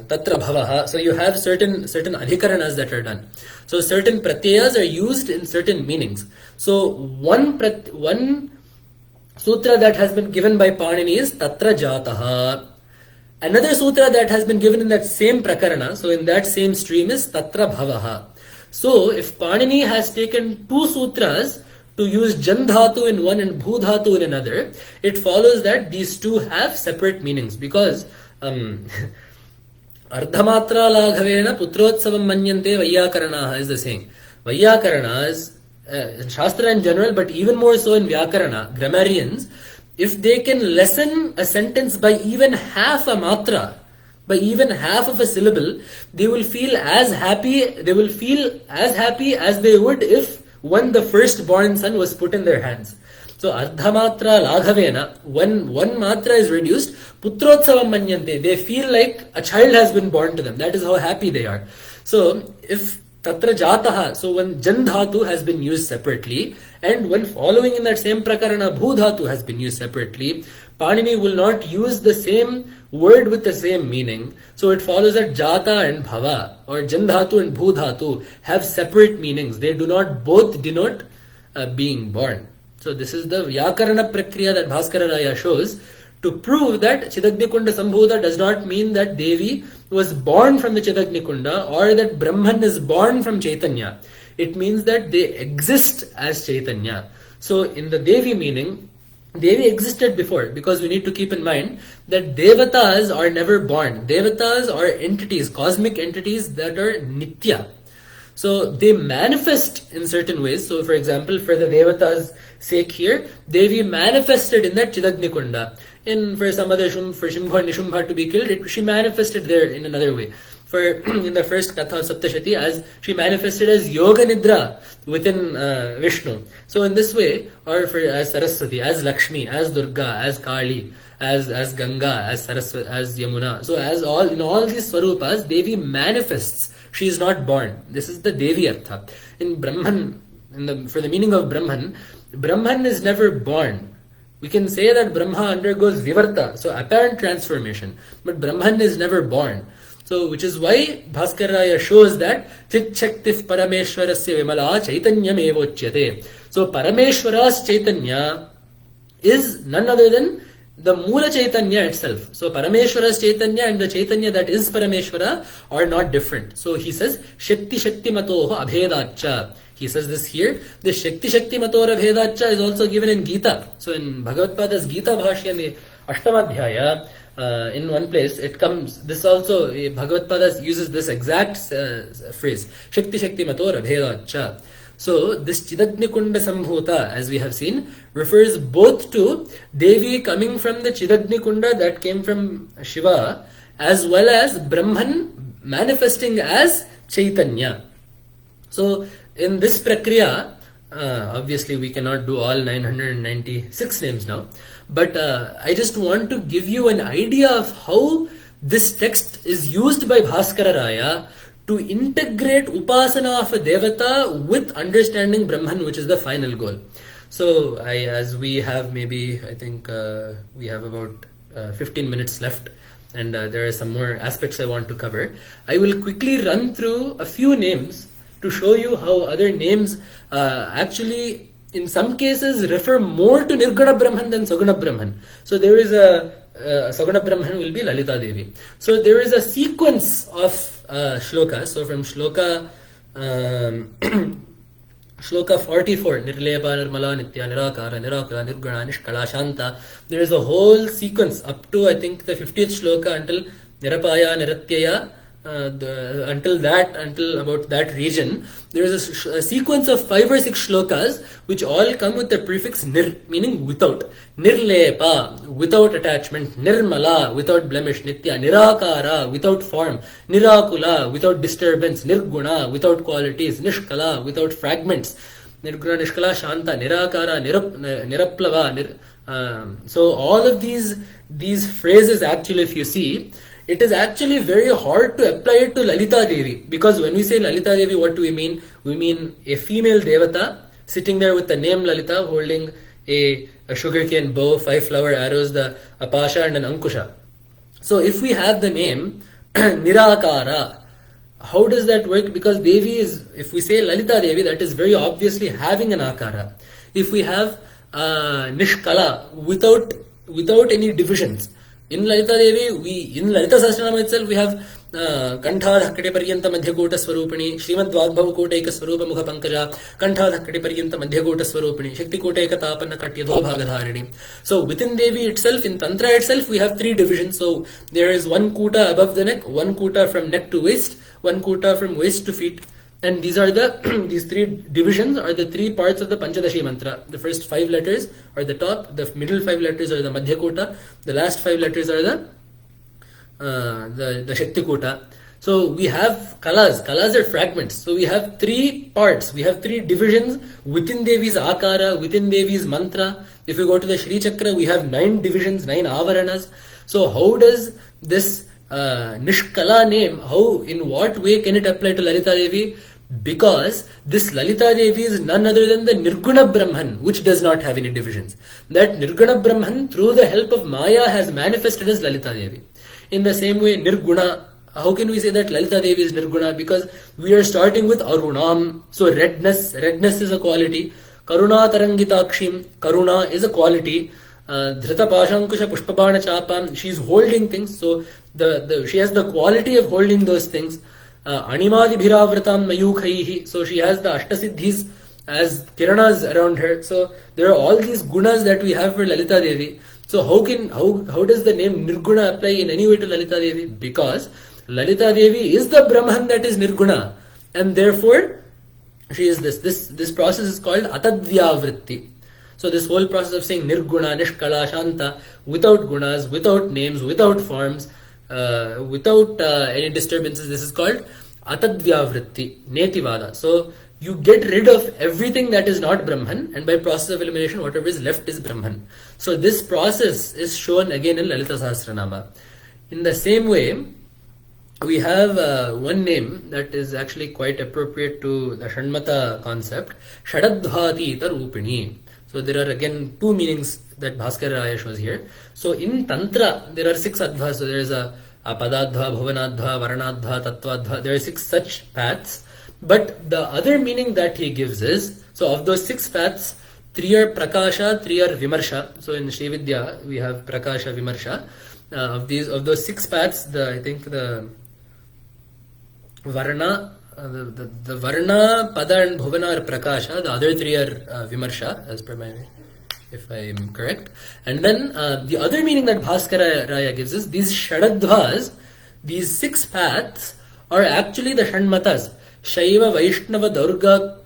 Tatra Bhavaha. So you have certain adhikaranas that are done. So certain pratyayas are used in certain meanings. So one sutra that has been given by Panini is Tatra Jataha. Another sutra that has been given in that same prakarana, so in that same stream, is Tatra Bhavaha. So if Panini has taken two sutras to use Jan dhatu in one and Bhu dhatu in another, it follows that these two have separate meanings, because Ardhamatra laghavena putrotsavam manyante Vayyakaranaha is the saying. Vayyakarana is Shastra in general, but even more so in Vyakarana, grammarians, if they can lessen a sentence by even half a matra, by even half of a syllable, they will feel as happy as they would if when the firstborn son was put in their hands. So Ardhamatra Laghavena, when one matra is reduced, Putrotsavam Manyante, they feel like a child has been born to them. That is how happy they are. So if Tatra jataha. So when jan dhatu has been used separately, and when following in that same prakarana bhu dhatu has been used separately, Panini will not use the same word with the same meaning. So it follows that jata and bhava, or jan dhatu and bhu dhatu, have separate meanings. They do not both denote being born. So this is the Vyakarana Prakriya that Bhaskara Raya shows to prove that Chidagnikunda Sambhuta does not mean that Devi was born from the Chidagnikunda or that Brahman is born from Chaitanya. It means that they exist as Chaitanya. So in the Devi meaning, Devi existed before, because we need to keep in mind that Devatas are never born. Devatas are entities, cosmic entities that are Nitya. So they manifest in certain ways. So for example, for the Devatas' sake here, Devi manifested in that Chidagnikunda. For some other for Shimbha and Nishumbha to be killed, she manifested there in another way. For in the first Katha of Saptashati, as she manifested as Yoga Nidra within Vishnu. So in this way, or for as Saraswati, as Lakshmi, as Durga, as Kali, as Ganga, as Saraswati, as Yamuna. So as in all these Swarupas, Devi manifests. She is not born. This is the Devi Artha. In Brahman, for the meaning of Brahman, Brahman is never born. We can say that Brahma undergoes Vivarta, so apparent transformation, but Brahman is never born. So, which is why Bhaskaraya shows that Chit Shaktif Parameshwarasya Vimala Chaitanyam Evochyate. So, Parameshwara's Chaitanya is none other than the Mula Chaitanya itself. So, Parameshwara's Chaitanya and the Chaitanya that is Parameshwara are not different. So, he says, Shakti Shakti Matoho Abhedacha. He says this here. The Shakti Shakti Matora Bhedacha is also given in Gita. So in Bhagavad Pada's Gita Bhashya Ashtamadhyaya, in one place it comes, this also, Bhagavad Pada uses this exact phrase, Shakti Shakti Matora Bhedacha. So this Chidagnikunda Sambhuta, as we have seen, refers both to Devi coming from the Chidagnikunda that came from Shiva, as well as Brahman manifesting as Chaitanya. So in this prakriya, obviously we cannot do all 996 names now, but I just want to give you an idea of how this text is used by Bhaskara Raya to integrate upasana of a devata with understanding Brahman, which is the final goal. So as we have maybe, I think we have about 15 minutes left, and there are some more aspects I want to cover. I will quickly run through a few names to show you how other names actually in some cases refer more to Nirguna Brahman than Saguna Brahman. So there is Saguna Brahman will be Lalita Devi. So there is a sequence of shlokas. So from shloka 44, Nirlepa, Nirmala, Nitya, Nirakara, Nirakara, Nirguna, Nishkala, Shanta, there is a whole sequence up to I think the 50th shloka until Nirapaya, Niratyaya, until about that region. There is a sequence of 5 or 6 shlokas which all come with the prefix nir, meaning without. Nirlepa, without attachment. Nirmala, without blemish. Nitya, nirakara, without form. Nirakula, without disturbance. Nirguna, without qualities. Nishkala, without fragments. Nirguna, Nishkala, Shanta, Nirakara, Niraplava. So all of these phrases actually, if you see, it is actually very hard to apply it to Lalita Devi, because when we say Lalita Devi, what do we mean? We mean a female devata sitting there with the name Lalita, holding a sugarcane bow, 5 flower arrows, a pasha and an ankusha. So if we have the name Nirakara, how does that work? Because Devi is, if we say Lalita Devi, that is very obviously having an akara. If we have Nishkala, without any divisions, in Lalita Devi, in Lalita Sahasranama itself, we have Kantha Dhakkade Paryanta Madhyakota Swarupani, Srimad Vagbhava Kota Eka Swarupa Mukha Pankaja, Kantha Dhakkade Paryanta Madhyakota Swarupani, Shakti Kota Eka Tapana Katya Bhagadharini. So within Devi itself, in Tantra itself, we have 3 divisions. So there is 1 kuta above the neck, 1 kuta from neck to waist, 1 kuta from waist to feet. And these are these 3 divisions are the 3 parts of the Panchadashi mantra. The first 5 letters are the top, the middle 5 letters are the Madhya Kota, the last 5 letters are the Shakti Kota. So we have kalas. Kalas are fragments. So we have 3 parts. We have 3 divisions within Devi's akara, within Devi's mantra. If we go to the Shri Chakra, we have 9 divisions, 9 avaranas. So how does this Nishkala name, in what way can it apply to Lalita Devi? Because this Lalita Devi is none other than the Nirguna Brahman, which does not have any divisions. That Nirguna Brahman, through the help of Maya, has manifested as Lalita Devi. In the same way, Nirguna, how can we say that Lalita Devi is Nirguna? Because we are starting with Arunam. So redness is a quality. Karuna Tarangitakshim, Karuna is a quality. Dhrita Pashankusha Pushpabana Chapam, she's holding things. So she has the quality of holding those things. Animadi Bhiravratam Mayukhaihi, so she has the Ashtasiddhis as Kiranas around her. So there are all these gunas that we have for Lalita Devi. So how does the name Nirguna apply in any way to Lalita Devi? Because Lalita Devi is the Brahman that is Nirguna, and therefore she is this. This process is called Atadvyavritti. So this whole process of saying Nirguna, Nishkala, Shanta, without gunas, without names, without forms, without any disturbances, this is called Atadvyavritti, Netivada. So you get rid of everything that is not Brahman, and by process of elimination, whatever is left is Brahman. So this process is shown again in Lalita Sahasranama. In the same way, we have one name that is actually quite appropriate to the Shanmata concept, Shadadhvati Rupini. So there are again two meanings that Bhaskara Raya shows here. So in Tantra, there are 6 adhvas. So there is a Padadhva, Bhuvanadhva, Varanadhva, Tattvadhva. There are 6 such paths. But the other meaning that he gives is, so of those 6 paths, 3 are Prakasha, 3 are Vimarsha. So in Srividya, we have Prakasha, Vimarsha. Of those 6 paths, I think the Varna, the Varna, Pada and Bhuvana are Prakasha, the other 3 are Vimarsha, as per my, if I am correct. And then the other meaning that Bhaskara Raya gives is, these Shadadhvas, these 6 paths, are actually the Shanmatas. Shaiva Vaishnava Daurgarka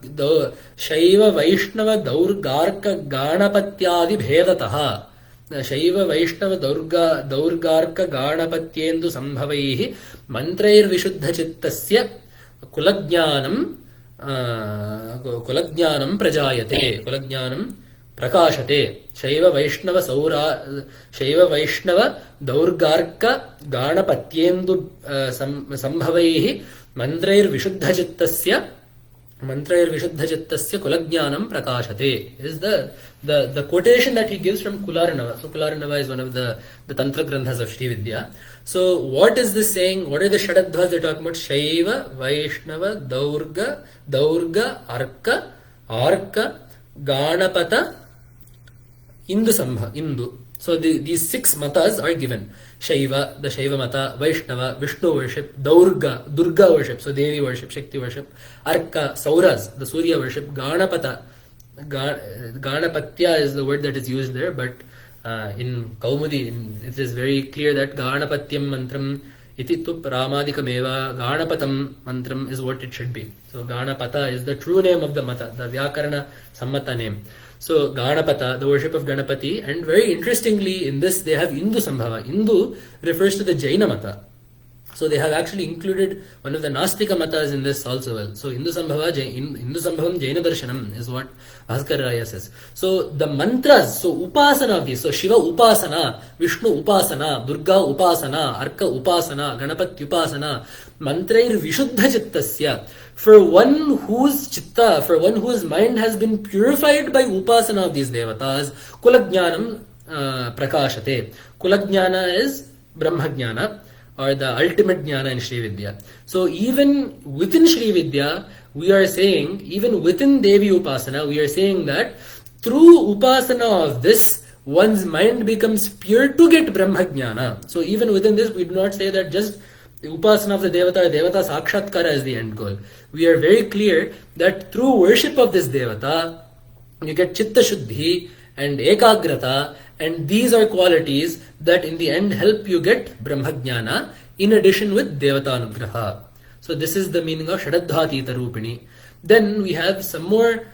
Ganapatyadi Bhedataha. Shaiva Vaishnava Daurgarka Ganapatyendu Sambhavaihi Mantrair Vishuddha Chittasya Kulajnanam Prajayate Prakashate. Shaiva Vaishnava Daurgarka Ganapatyendu Sambhavaihi Mantrair Vishuddha Chittasya Kulajnanam Prakashate is the quotation that he gives from Kularanava. So Kularanava is one of the Tantra Granthas of Srividya. So what is this saying? What are the Shadadhvas they're talking about? Shaiva, Vaishnava, Daurga, Arka, Ganapata, Indu. So these 6 matas are given. Shaiva, the Shaiva mata, Vaishnava, Vishnu worship, Durga worship, so Devi worship, Shakti worship, Arka, Sauras, the Surya worship, Ganapata, Ganapatya is the word that is used there, but in Kaumudi, it is very clear that Ganapatyam mantram iti tu Ramadhikameva, Ganapatam mantram is what it should be. So Ganapata is the true name of the mata, the Vyakarana Sammata name. So Ganapata, the worship of Ganapati, and very interestingly in this they have Indu Sambhava. Indu refers to the Jaina mata. So they have actually included one of the Nastika matas in this also well. So Indu Sambhavam Jaina Darshanam is what Bhaskar Raya says. So the mantras, so Upasana of these, so Shiva Upasana, Vishnu Upasana, Durga Upasana, Arka Upasana, Ganapati Upasana, Mantrair Vishuddha Chittasya. For one whose chitta, for one whose mind has been purified by Upasana of these devatas, Kulajnanam Prakashate. Kulajnana is Brahmajnana, or the ultimate jnana in Srividya. So even within Srividya, we are saying, even within Devi Upasana, we are saying that through Upasana of this, one's mind becomes pure to get Brahma Jnana. So even within this, we do not say that just the Upasana of the Devata Sakshatkara is the end goal. We are very clear that through worship of this Devata, you get Chitta Shuddhi and Ekagrata, and these are qualities that in the end help you get Brahmajnana in addition with Devata Anugraha. So this is the meaning of Shadadhatita Rupini. Then we have some more,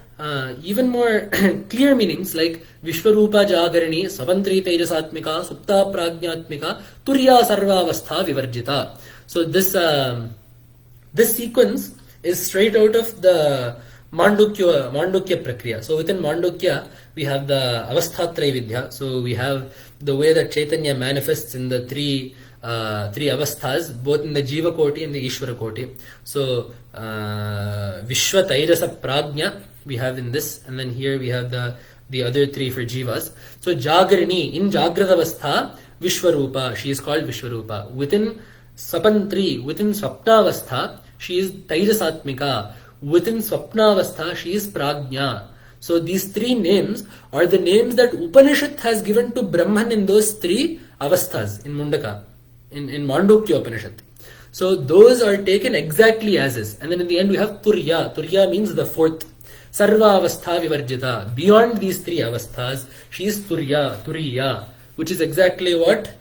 even more clear meanings like Vishwarupa Jagarani, Savantri Tejasatmika, Supta Prajnatmika, Turya Sarvavastha Vivarjita. So this sequence is straight out of the Mandukya Prakriya. So within Mandukya, we have the Avasthatraya Vidya. So we have the way that Chaitanya manifests in the 3 three avasthas, both in the Jiva Koti and the Ishvara Koti. So, Vishwa Tairasa Prajna we have in this, and then here we have the other three for Jivas. So, Jagarini, in Jagrata Avastha, Vishwarupa, she is called Vishwarupa. Within Sapantri, within Swapnavastha, she is Tairasatmika. Within Swapnavastha, she is Prajna. So these three names are the names that Upanishad has given to Brahman in those three avasthas in Mundaka, in Mandukya Upanishad. So those are taken exactly as is. And then in the end we have Turya. Turya means the fourth. Sarva avastha vivarjita. Beyond these three avasthas, she is Turiya, which is exactly what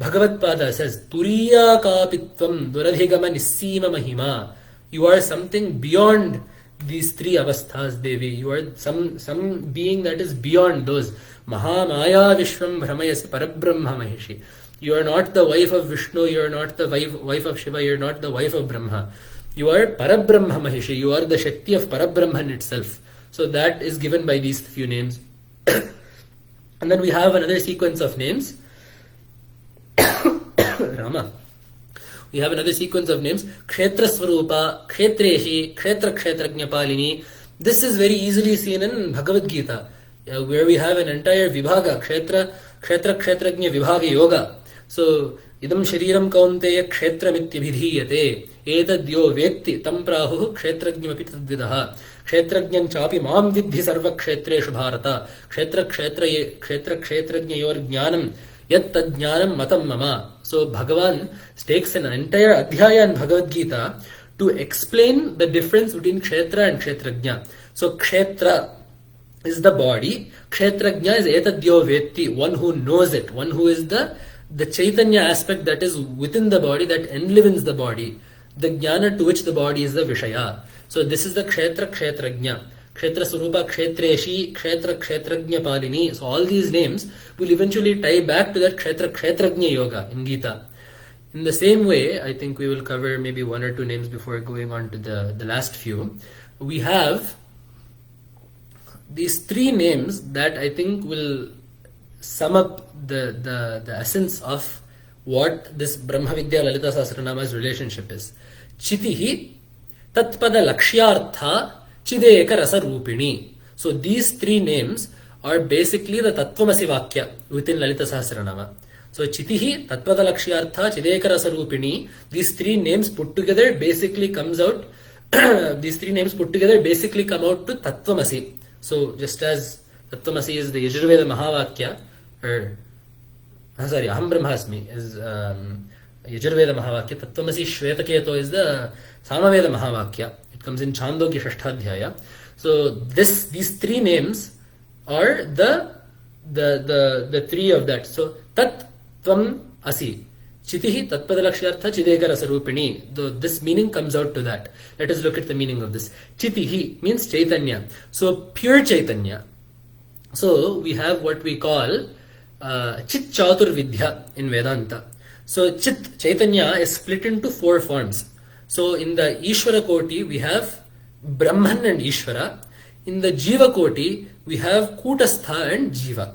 Bhagavad Pada says. Turiya kapitvam duradhigama nissima mahima. You are something beyond these three avasthas, Devi. You are some being that is beyond those. Mahamaya Vishwam Brahmayasi Parabrahma Maheshi. You are not the wife of Vishnu, you are not the wife of Shiva, you are not the wife of Brahma. You are Parabrahma Maheshi. You are the Shakti of Parabrahman itself. So that is given by these few names. And then we have another sequence of names. Rama. We have another sequence of names. Kshetra Swarupa, Kshetreshi, Kshetra Kshetrajna Palini. This is very easily seen in Bhagavad Gita, where we have an entire Vibhaga, Kshetra Kshetrajna Vibhaga Yoga. So, Idam Shariram Kaunteya Kshetramityabhidhiyate. Etadyo Vekti Tam Prahu Kshetrajnamapi Tadvidaha. Kshetrajnyan Chapi Mam Vidhi Sarva Kshetreshu Bharata. Kshetra Kshetrajna Yor Jnanam. Yat Tadjnanam Matham Mama. So Bhagavan takes an entire adhyaya in Bhagavad Gita to explain the difference between Kshetra and Kshetrajna. So Kshetra is the body, Kshetrajna is etadyo vetti, one who knows it, one who is the Chaitanya aspect that is within the body, that enlivens the body, the jnana to which the body is the Vishaya. So this is the Kshetra Kshetrajna. Kshetra Swarupa, Kshetreshi, Kshetra Kshetrajna Palini. So all these names will eventually tie back to that Kshetra Kshetrajna Yoga in Gita. In the same way, I think we will cover maybe one or two names before going on to the last few. We have these three names that I think will sum up the essence of what this Brahmavidya Lalita Sahasranama's relationship is. Chitihi Tatpada Lakshyartha Chideka Rasa Rupini. So these three names are basically the Tattvamasi Vakya within Lalita Sahasranama. So Chitihi, Tattvada Lakshyartha, Chideka Rasa Rupini, these three names put together basically comes out these three names put together basically come out to Tattvamasi. So just as Tattvamasi is the Yajurveda Mahavakya, or Aham Brahmasmi is Yajurveda Mahavakya, Tattvamasi Shvetaketo is the Samaveda Mahavakya. Comes in Chandogya Shashtadhyaya. So these three names are the three of that. So Tat Tvam Asi. Chitihi Tatpadalakshyartha Chideka Rasarupini. This meaning comes out to that. Let us look at the meaning of this. Chitihi means Chaitanya. So pure Chaitanya. So we have what we call Chit Chatur Vidya in Vedanta. So Chit Chaitanya is split into four forms. So in the Ishvara Koti, we have Brahman and Ishvara. In the Jiva Koti, we have Kutastha and Jiva.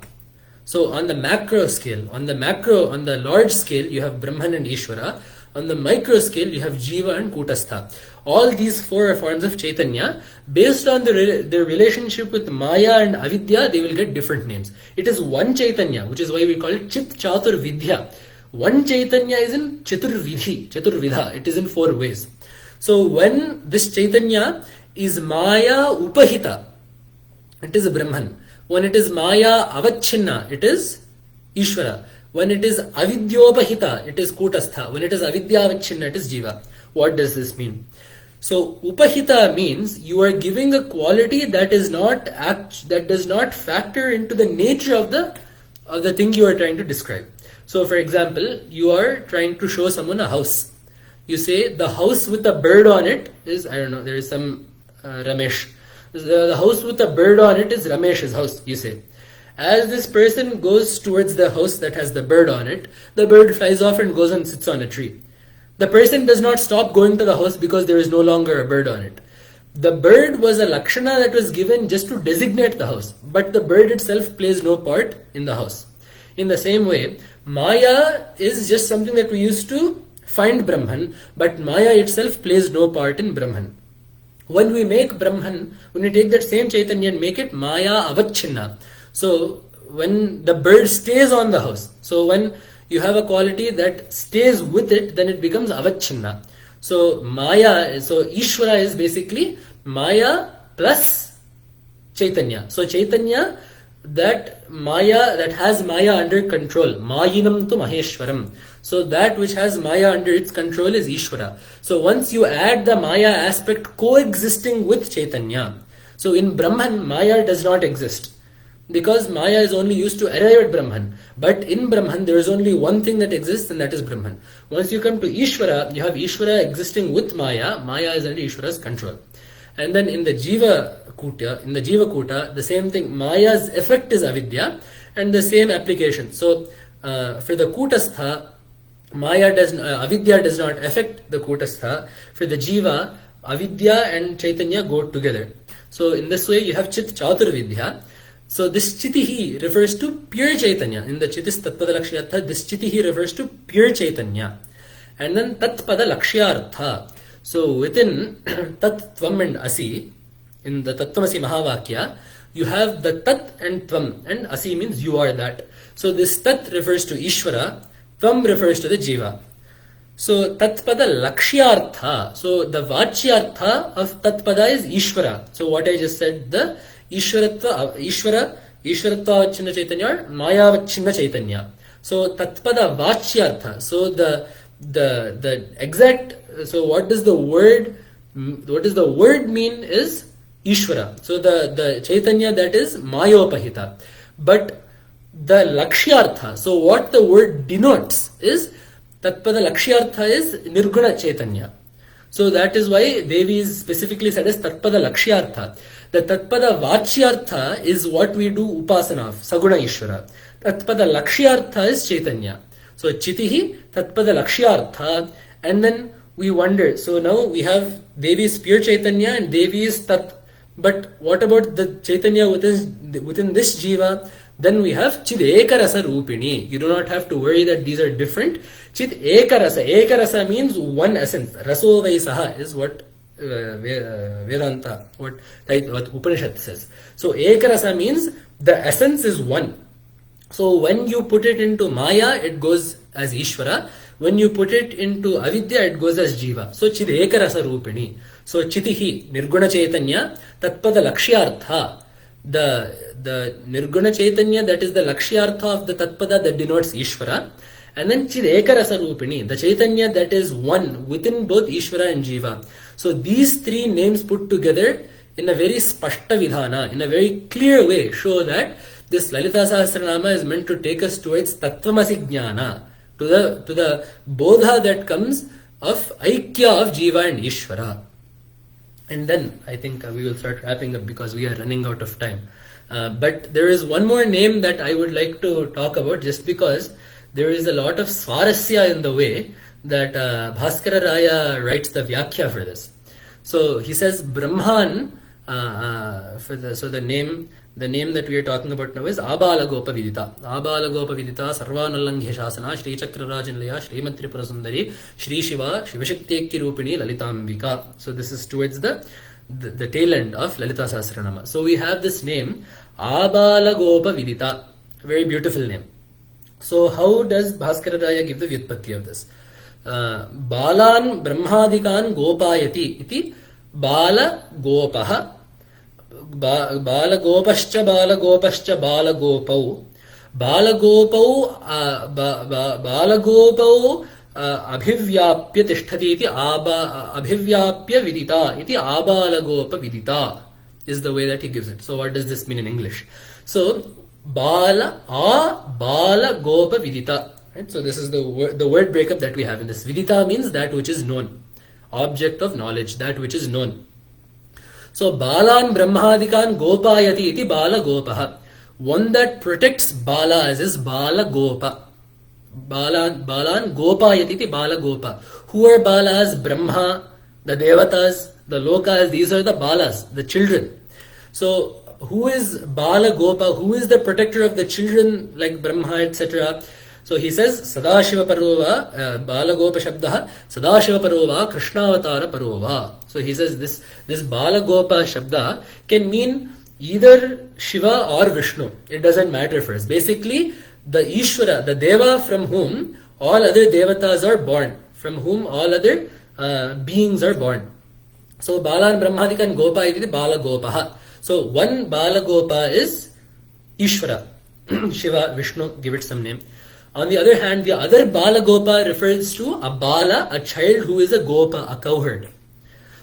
So on the macro scale, on the large scale, you have Brahman and Ishvara. On the micro scale, you have Jiva and Kutastha. All these four forms of Chaitanya, based on their relationship with Maya and Avidya, they will get different names. It is one Chaitanya, which is why we call it Chit Chatur Vidya. One Chaitanya is in Chaturvidha. It is in four ways. So when this Chaitanya is Maya Upahita, it is Brahman. When it is Maya Avachinna, it is Ishvara. When it is Avidyopahita, it is Kutastha. When it is Avidya Avachinna, it is Jiva. What does this mean? So Upahita means you are giving a quality that does not factor into the nature of the thing you are trying to describe. So for example, you are trying to show someone a house. You say the house with a bird on it is, I don't know, there is some Ramesh. The house with a bird on it is Ramesh's house, you say. As this person goes towards the house that has the bird on it, the bird flies off and goes and sits on a tree. The person does not stop going to the house because there is no longer a bird on it. The bird was a lakshana that was given just to designate the house, but the bird itself plays no part in the house. In the same way, Maya is just something that we use to find Brahman, but Maya itself plays no part in Brahman. When we make Brahman, when we take that same Chaitanya and make it Maya avachinna, so when the bird stays on the house, so when you have a quality that stays with it, then it becomes avachinna. So Maya, so Ishvara is basically Maya plus Chaitanya. So Chaitanya, that Maya, that has Maya under control, Mayinam tu Maheshwaram. So that which has Maya under its control is Ishvara. So once you add the Maya aspect coexisting with Chaitanya, so in Brahman, Maya does not exist, because Maya is only used to arrive at Brahman. But in Brahman, there is only one thing that exists, and that is Brahman. Once you come to Ishvara, you have Ishvara existing with Maya. Maya is under Ishvara's control. And then in the Jiva Kuta, the same thing. Maya's effect is avidya, and the same application. So for the Kutastha, avidya does not affect the Kutastha. For the Jiva, avidya and Chaitanya go together. So in this way, you have Chit Chaturvidya. So this Chitihi refers to pure Chaitanya. In the Chitis Tatpada Lakshyartha, this Chitihi refers to pure Chaitanya. And then Tatpada Lakshyartha. So within Tat, Tvam and Asi, in the Tattvamasi Mahavakya, you have the Tat and Tvam, and Asi means you are that. So this Tat refers to Ishvara, Tvam refers to the Jiva. So Tatpada Lakshyartha, so the Vachyartha of Tatpada is Ishvara. So what I just said, the Ishvaratva Vachinna Chaitanya, Maya Vachinna Chaitanya. So Tatpada Vachyartha, so the exact, so what does the word mean is Ishvara. So the Chaitanya that is Mayopahita. But the Lakshyartha, so what the word denotes is Tatpada Lakshyartha is Nirguna Chaitanya. So that is why Devi is specifically said as Tatpada Lakshyartha. The Tatpada Vachyartha is what we do Upasana of, Saguna Ishvara. Tatpada Lakshyartha is Chaitanya. So Chitihi, Tatpada Lakshyartha, and then we wonder, so now we have Devi's pure Chaitanya and Devi is Tat. But what about the Chaitanya within this Jiva? Then we have Chid Ekarasa Rupini. You do not have to worry that these are different. Chid Ekarasa. Ekarasa means one essence. Raso Vaisaha is what Vedanta, what Upanishad says. So Ekarasa means the essence is one. So when you put it into Maya, it goes as Ishvara. When you put it into Avidya, it goes as Jiva. So Chid Ekarasa Rupini. So Chitihi, Nirguna Chaitanya, Tatpada Lakshyartha. The Nirguna Chaitanya, that is the Lakshyartha of the Tatpada that denotes Ishvara. And then Chid Ekarasa Rupini, the Chaitanya that is one within both Ishvara and Jiva. So these three names put together in a very spashta vidhana, in a very clear way, show that this Lalita Sahasranama is meant to take us towards Tattvamasi Jnana, to the bodha that comes of Aikya of Jiva and Ishvara. And then I think we will start wrapping up because we are running out of time. But there is one more name that I would like to talk about, just because there is a lot of swarasya in the way that Bhaskara Raya writes the Vyakhya for this. So he says Brahman, so the name that we are talking about now is Abalagopa Vidita. Abalagopa Vidita Sarvanalanghe Shasana Shri Chakrarajanlaya Shri Matripura Sundari Shri Shiva Shivashakti Rupini Lalitambika. So this is towards the tail end of Lalita Sahasranama. So we have this name Abalagopa Vidita, very beautiful name. So how does Bhaskara Raya give the vyutpatti of this? Balan Brahmadikan Gopayati iti Bala Gopaha Balagopascha Balagopau Balagopau Abhivyapya Tishtati iti Abhivyapya Vidita iti Abalagopa Vidita is the way that he gives it. So what does this mean in English? So Bala Gopa Vidita. Right? So this is the word breakup that we have in this. Vidita means that which is known, object of knowledge, that which is known. So Balan Brahmadikan Gopayati iti Bala Gopaha. One that protects Balas is Bala Gopa. Balan Gopayati iti Bala Gopa. Who are Balas? Brahma, the Devatas, the Lokas, these are the Balas, the children. So who is Bala Gopa? Who is the protector of the children like Brahma, etc.? So he says Sadashiva Parova Balagopa Shabda Sadashiva Parova Krishnavatara Parova. So he says this Balagopa Shabda can mean either Shiva or Vishnu. It doesn't matter for us. Basically, the Ishvara, the Deva from whom all other Devatas are born, from whom all other beings are born. So Balan Brahmadikan Gopa iti Bala Gopaha. So one Bala Gopa is Ishvara, Shiva, Vishnu, give it some name. On the other hand, the other Bala Gopa refers to a Bala, a child who is a Gopa, a cowherd.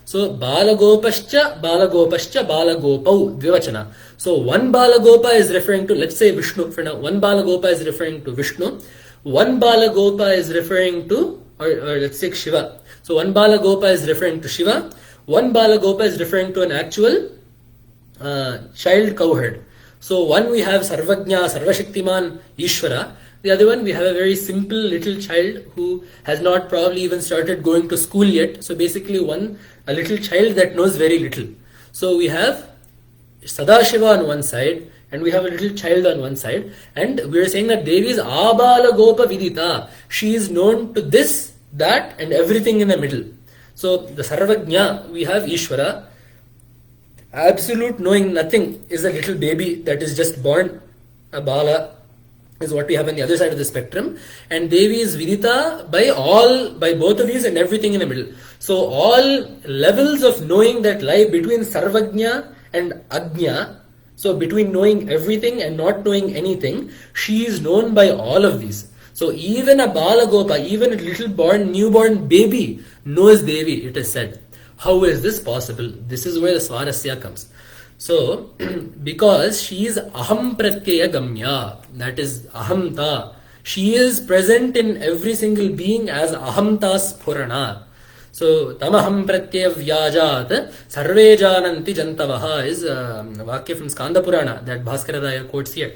So Bala Gopascha, Bala Gopascha, Bala Gopau, Dvivachana. So one Bala Gopa is referring to, let's say Vishnu for now, one Bala Gopa is referring to Vishnu, one Bala Gopa is referring to, or let's say Shiva. So one Bala Gopa is referring to Shiva, one Bala Gopa is referring to an actual child cowherd. So one we have Sarvajna, Sarvashaktiman, Ishvara. The other one we have a very simple little child who has not probably even started going to school yet. So basically a little child that knows very little. So we have Sadashiva on one side and we have a little child on one side. And we are saying that Devi is Abala Gopa Vidita. She is known to this, that and everything in the middle. So the Sarvajna, we have Ishvara. Absolute knowing nothing is a little baby that is just born. A Bala is what we have on the other side of the spectrum. And Devi is Vidita by both of these and everything in the middle. So all levels of knowing that lie between Sarvajna and Ajna, so between knowing everything and not knowing anything, she is known by all of these. So even a Bala Gopa, even a little newborn baby knows Devi, it is said. How is this possible? This is where the Swarasya comes. So, because she is Aham Pratyaya Gamya, that is Ahamta. She is present in every single being as Ahamta Spurana. So, Tamaham Pratyaya Vyajat Sarve Jananti Jantavaha is a Vakya from Skanda Purana that Bhaskaradaya quotes here.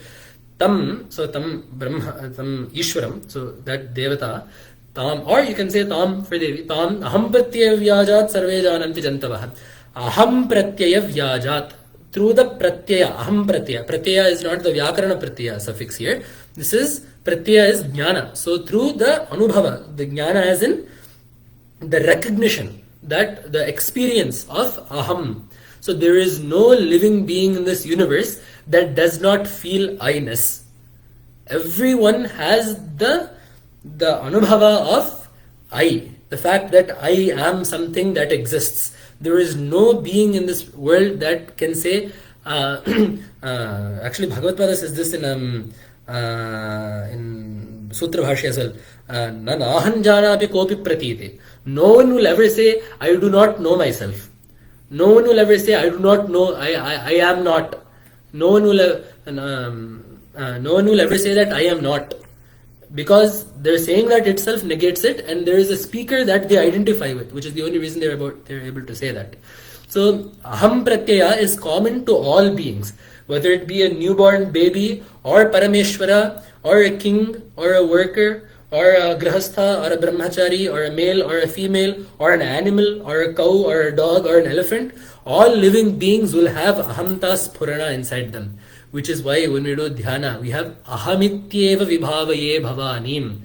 Tam Brahma, Tam Ishwaram, so that Devata, Tam, or you can say Tam for Devi, Tam Aham Pratyaya Vyajat Sarve Jananti Jantavaha. Aham Pratyaya Vyajat. Through the Pratyaya, Aham Pratyaya. Pratyaya is not the Vyakarana Pratyaya suffix here. This is, Pratyaya is Jnana. So through the Anubhava, the Jnana as in the recognition, that the experience of Aham. So there is no living being in this universe that does not feel I-ness. Everyone has the Anubhava of I. The fact that I am something that exists. There is no being in this world that can say, actually Bhagavad Pada says this in Sutra Bhashya as well, na nahan jana api kopi pratite. No one will ever say, I do not know myself. No one will ever say, I do not know, I am not. No one will ever say that I am not. Because they're saying that itself negates it, and there is a speaker that they identify with, which is the only reason they're able to say that. So Aham Pratyaya is common to all beings, whether it be a newborn baby or Parameshwara or a king or a worker or a grahastha or a brahmachari or a male or a female or an animal or a cow or a dog or an elephant. All living beings will have Ahamta Spurana inside them. Which is why when we do dhyana, we have ahamityeva vibhavaye bhavanim.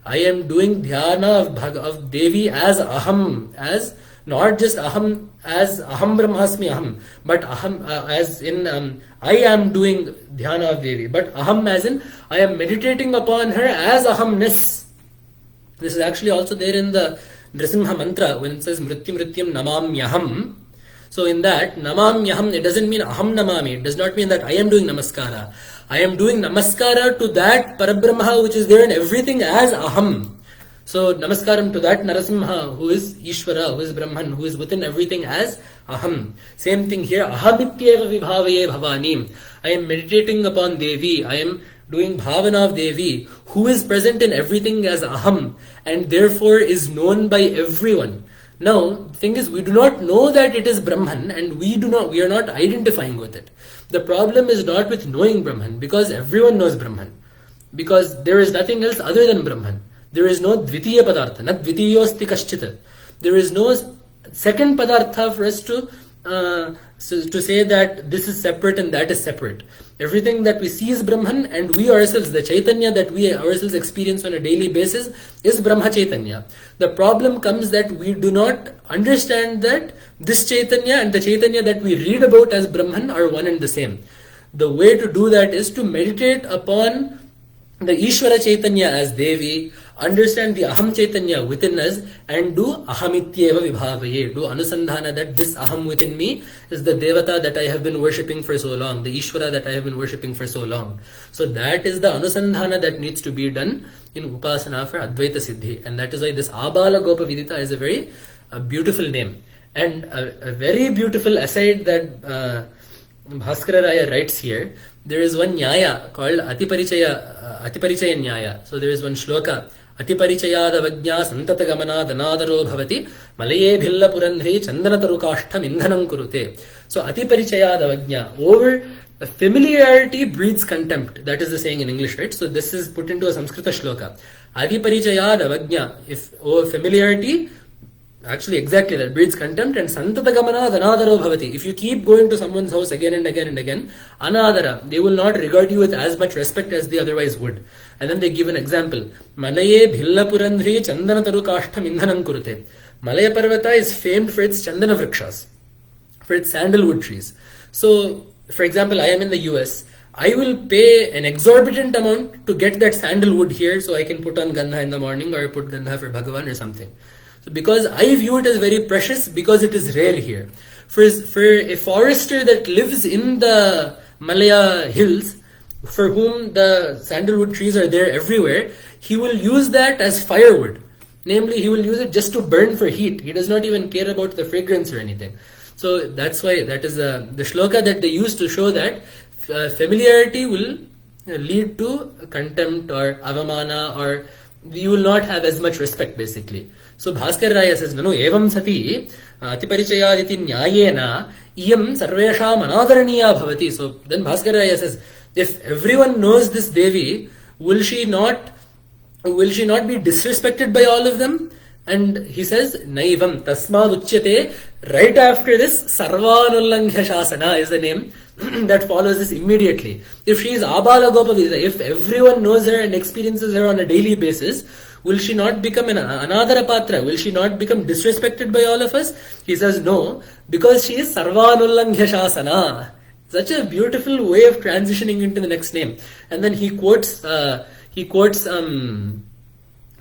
I am doing dhyana of Devi as aham, as not just aham, as aham brahmasmi aham, but aham as in I am doing dhyana of Devi, but aham as in I am meditating upon her as ahamness. This is actually also there in the Nrisimha mantra when it says mrityam mrityam namamyaham. So in that, namamyaham, it doesn't mean aham namami. It does not mean that I am doing namaskara. I am doing namaskara to that Parabrahma which is there in everything as aham. So namaskaram to that Narasimha who is Ishvara, who is Brahman, who is within everything as aham. Same thing here, ahamityeva vibhavaye bhavanim. I am meditating upon Devi. I am doing bhavana of Devi, who is present in everything as aham and therefore is known by everyone. Now, the thing is, we do not know that it is Brahman and we are not identifying with it. The problem is not with knowing Brahman, because everyone knows Brahman. Because there is nothing else other than Brahman. There is no dvitiya padartha, na dvitiyosti kaschita. There is no second padartha for us to so to say that this is separate and that is separate. Everything that we see is Brahman, and we ourselves, the Chaitanya that we ourselves experience on a daily basis, is Brahma Chaitanya. The problem comes that we do not understand that this Chaitanya and the Chaitanya that we read about as Brahman are one and the same. The way to do that is to meditate upon the Ishvara Chaitanya as Devi, understand the Aham Chaitanya within us, and do Ahamityeva Vibhavaye, do Anusandhana that this Aham within me is the Devata that I have been worshipping for so long, the Ishvara that I have been worshipping for so long. So that is the Anusandhana that needs to be done in Upasana for Advaita Siddhi, and that is why this Abala Gopa Vidita is a very beautiful name. And a very beautiful aside that Bhaskara Raya writes here, there is one nyaya called Atiparichaya Nyaya. So there is one shloka, Atiparichayadavajna Santatagamana Danadaro Bhavati Malaye Bhilla Purandhi Chandanatarukaashtham Indhanam Kurute. So Atiparichayadavajna, over familiarity breeds contempt. That is the saying in English, right? So this is put into a Samskrita shloka. Atiparichayadavajna, if over familiarity, actually exactly that breeds contempt, and santatagamana anadaro bhavati. If you keep going to someone's house again and again and again, anadara, they will not regard you with as much respect as they otherwise would. And then they give an example. Malaye bhilla purandhri chandana tarukashtham indhanam kurute. Malaya Parvata is famed for its chandana vrikshas, for its sandalwood trees. So, for example, I am in the US. I will pay an exorbitant amount to get that sandalwood here so I can put on Gandha in the morning, or put Gandha for Bhagavan or something. So because I view it as very precious, because it is rare here. For a forester that lives in the Malaya hills, for whom the sandalwood trees are there everywhere, he will use that as firewood. Namely, he will use it just to burn for heat. He does not even care about the fragrance or anything. So that's why that is the shloka that they use to show that familiarity will lead to contempt or avamana, or you will not have as much respect basically. So Bhaskar Raya says, Nanu evam sati atiparichayaditi nyayena iyam sarvesham anadaraniya bhavati. So then Bhaskar Raya says, if everyone knows this Devi, will she not be disrespected by all of them? And he says, Naivam tasmad uchyate. Right after this, Sarvanulanghya Shasana is the name that follows this immediately. If she is Abala Gopa Vidita, if everyone knows her and experiences her on a daily basis, will she not become an anadara patra? Will she not become disrespected by all of us? He says no, because she is Sarvanulanghya Shasana. Such a beautiful way of transitioning into the next name. And then he quotes Saundarya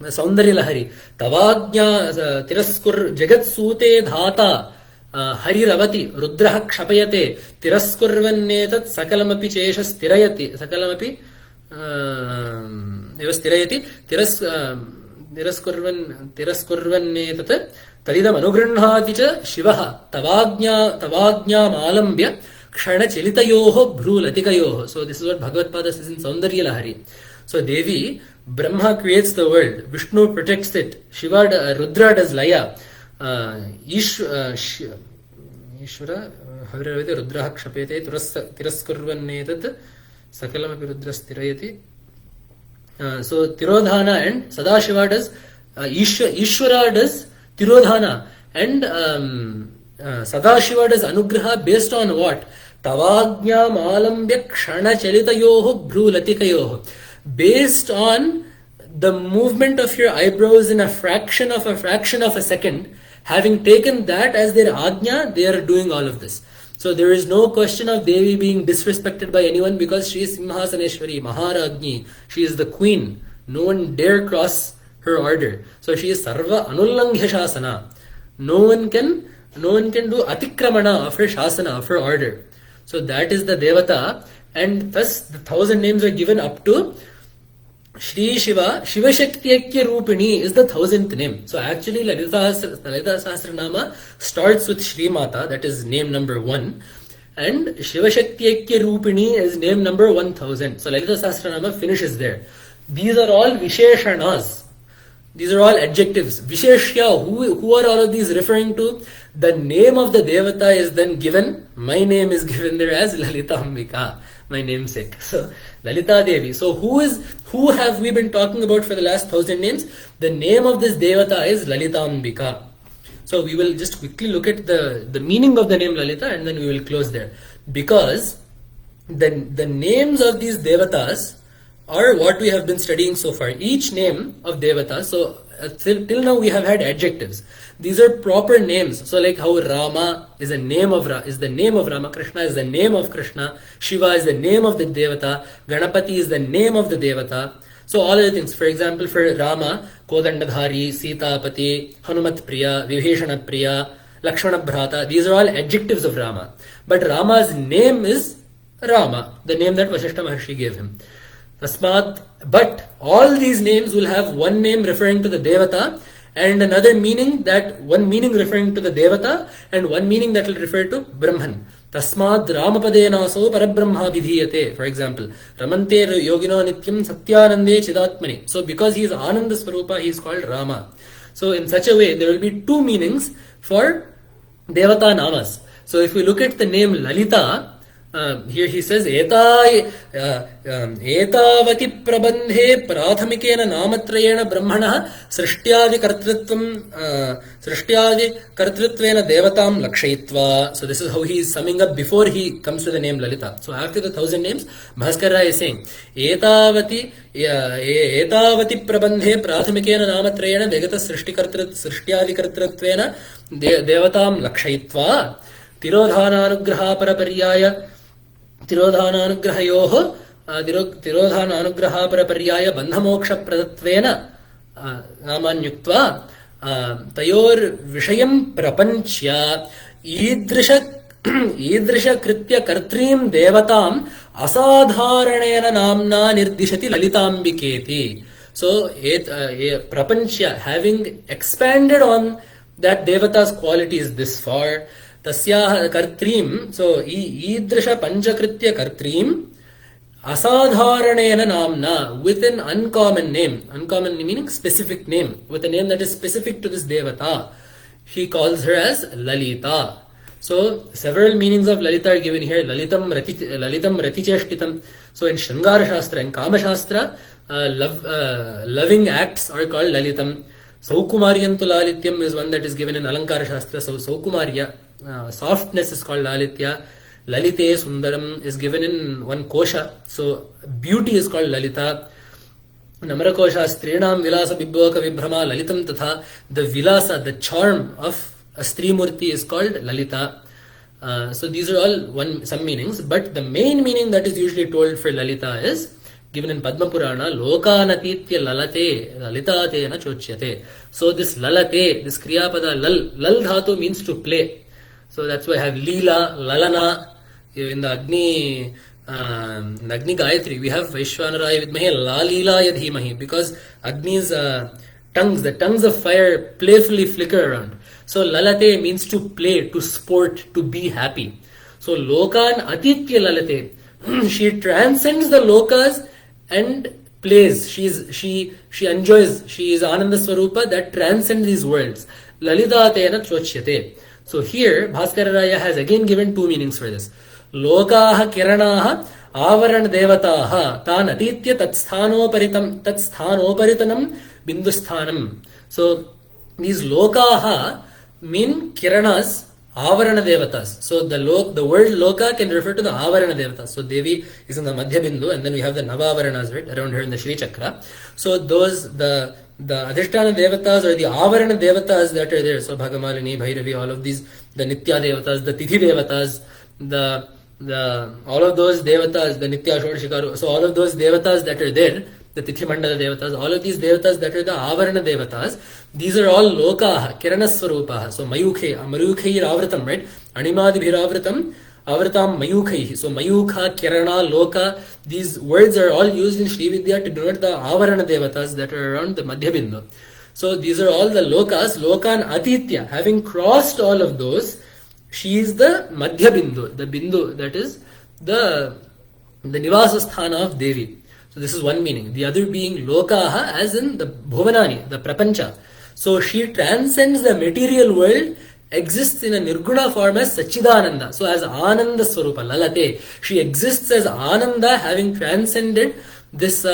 Lahari. Tavagnya tiraskur jagat sute dhata Hariravati Rudraha Kshapayate Tiraskurvannetat Sakalamapi Cheshas Tirayati Sakalamapi Tirayati Tiraskurvannetat Taridam Anugranhati cha Shivaha Tavagnya Malambya Kshana Chelitayoho Bhrulatikayoho. So this is what Bhagavad Pada says in Saundarya Lahari. So Devi, Brahma creates the world, Vishnu protects it, Shiva, Rudra does Laya, Ishvara, Haviravati Rudraha Kshapete, Tiraskurvannetat, Sakalamapi Rudras Tirayati. So Tirodhana and Sadashiva does, Ishvara does Tirodhana, and Sadashiva does Anugraha based on what? Tavagnya Malambya Kshana Chalitayoho Bhrulatikayoho. Based on the movement of your eyebrows in a fraction of a second, having taken that as their ajna, they are doing all of this. So there is no question of Devi being disrespected by anyone, because she is Simhasaneshwari, Maharajni. She is the queen. No one dare cross her order. So she is Sarva Anulanghya Shasana. No one can do Atikramana of her Shasana, of her order. So that is the Devata, and thus the 1,000 names are given up to Shri Shiva. Shiva Shaktyakya Rupini is the 1,000th name. So actually Lalita Sahasranama starts with Shri Mata, that is name number 1, and Shiva Shaktyakya Rupini is name number 1,000. So Lalita Sahasranama finishes there. These are all Visheshanas. These are all adjectives. Visheshya, who are all of these referring to? The name of the Devata is then given. My name is given there as Lalita Ambika, my namesake. So Lalita Devi. So who have we been talking about for the last 1,000 names? The name of this Devata is Lalita Ambika. So we will just quickly look at the meaning of the name Lalita, and then we will close there. Because the names of these devatas are what we have been studying so far. Each name of devata, so till now we have had adjectives. These are proper names. So like how Rama is the name of Rama, Krishna is the name of Krishna, Shiva is the name of the devata, Ganapati is the name of the devata. So all other things, for example, for Rama, Kodandadhari, Sitapati, Hanumat Priya, Vibhishana Priya, Lakshmana Bhrata, these are all adjectives of Rama. But Rama's name is Rama, the name that Vasishta Maharshi gave him. But all these names will have one name referring to the devata, and another meaning, one meaning referring to the devata, and one meaning that will refer to Brahman. Tasmad Ramapadenaso Parabrahma Vidhiyate, for example. Ramante Yogino Nityam Satyanande Chidatmani. So because he is Ananda Swarupa, he is called Rama. So in such a way, there will be two meanings for devata namas. So if we look at the name Lalita, here he says, Etavati prabandhe prathamikena namatrayena brahmana srishtyadi kartritvena devatam lakshayitva. So this is how he is summing up before he comes to the name Lalita. So after the 1,000 names, Bhaskara is saying, Etavati prabandhe prathamikena namatrayena vegata srishtyadi kartritvena devatam lakshayitva. Tirodhananugraha paraparyaya तिरोधानानुग्रहयोः तिरोधानानुग्रहापरपर्याय बन्धमोक्षप्रदत्वेन नामान्युक्त्वा तयोर्विषयं प्रपञ्च्य ईदृशकृत्य कर्त्रीं देवताम् असाधारणेन नाम्ना निर्दिशति ललिताम्बिकेति. So prapanchya, having expanded on that devata's qualities this far, Tasyaha kartrim, so idrisha panchakritya kartrim asadharanena namna, with an uncommon name, uncommon meaning specific name, with a name that is specific to this devata, he calls her as Lalita. So several meanings of Lalita are given here. Lalitam raticheshtitam. So in Shringara Shastra, in Kama Shastra, loving acts are called Lalitam. Saukumariyantu Lalityam is one that is given in Alankara Shastra. So Saukumarya, softness is called Lalitya. Lalite Sundaram is given in one kosha. So beauty is called Lalita. Namara kosha Strinam Vilasa Bibhoka Vibhrama Lalitam Tatha. The Vilasa, the charm of a Strimurti is called Lalita. So these are all some meanings. But the main meaning that is usually told for Lalita is given in Padma Purana, Lokanatitya Lalate, Lalitate na Chochyate. So this Lalate, this Kriyapada, Lal Dhatu means to play. So that's why I have Leela, Lalana. In the Agni Gayatri, we have Vaishwanaraya Vidmahe, La Leela Yadhimahi, because Agni's tongues, the tongues of fire playfully flicker around. So Lalate means to play, to sport, to be happy. So Lokan Atitya Lalate, she transcends the lokas and plays. She enjoys. She is Ananda Swarupa that transcends these worlds. Lalita tena chochyate. So here Bhaskararaya has again given two meanings for this. Lokaha kiranaha avaran devataha tan atitya tatsthanoparitanam bindusthanam. So these lokaha mean kiranas, avarana devatas. So the word loka can refer to the avarana devatas. So Devi is in the Madhya Bindu, and then we have the Navavaranas right around her in the Shri Chakra. So those the Adhishtana devatas or the avarana devatas that are there. So Bhagamalini, Bhairavi, all of these, the Nitya devatas, the Tithi devatas, all of those devatas, the Nitya Shodashikaru. So all of those devatas that are there, the Tithi Mandala devatas, all of these devatas that are the avarana devatas, these are all lokaha, kiranaswarupaha. So mayukhe, mayukhe avratam, right? Animadibhiravratam, avratam mayukhe. So mayukha, kirana, loka, these words are all used in Shri Vidya to denote the avarana devatas that are around the Madhya Bindu. So these are all the lokas, lokan atitya. Having crossed all of those, she is the Madhya Bindu, the Bindu that is the Nivasasthana of Devi. So this is one meaning. The other being lokaha, as in the bhuvanani, the prapancha. So she transcends the material world, exists in a nirguna form as Sachidananda. So as Ananda Swarupa, Lalate. She exists as Ananda, having transcended this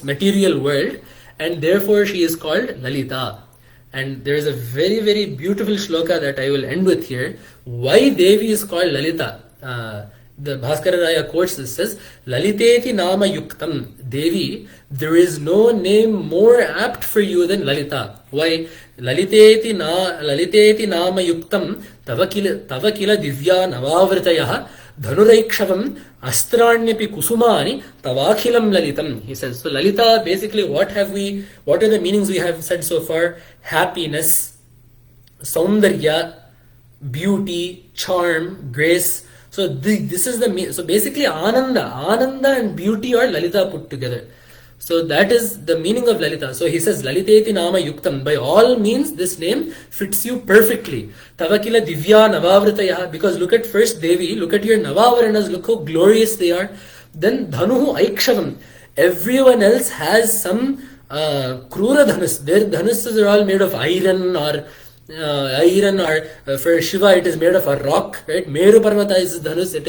material world, and therefore she is called Lalita. And there is a very, very beautiful shloka that I will end with here. Why Devi is called Lalita? The Bhaskara Raya quotes this, says, Laliteti nama yuktam. Devi, there is no name more apt for you than Lalita. Why? Laliteti nama yuktam tavakila divya navavritayah dhanuraikshavam astrányapi kusumani tavakhilam lalitam. He says, so Lalita, basically what are the meanings we have said so far? Happiness, saundarya, beauty, charm, grace. So this is so basically Ananda and beauty are Lalita put together. So that is the meaning of Lalita. So he says, Laliteti nama yuktam. By all means, this name fits you perfectly. Tavakila divya navavritayah. Because look at first Devi, look at your navavaranas, look how glorious they are. Then dhanuhu aikshavam. Everyone else has some krura dhanus. Their dhanuses are all made of iron or for Shiva it is made of a rock, right? Meru Parvata is dhanus, it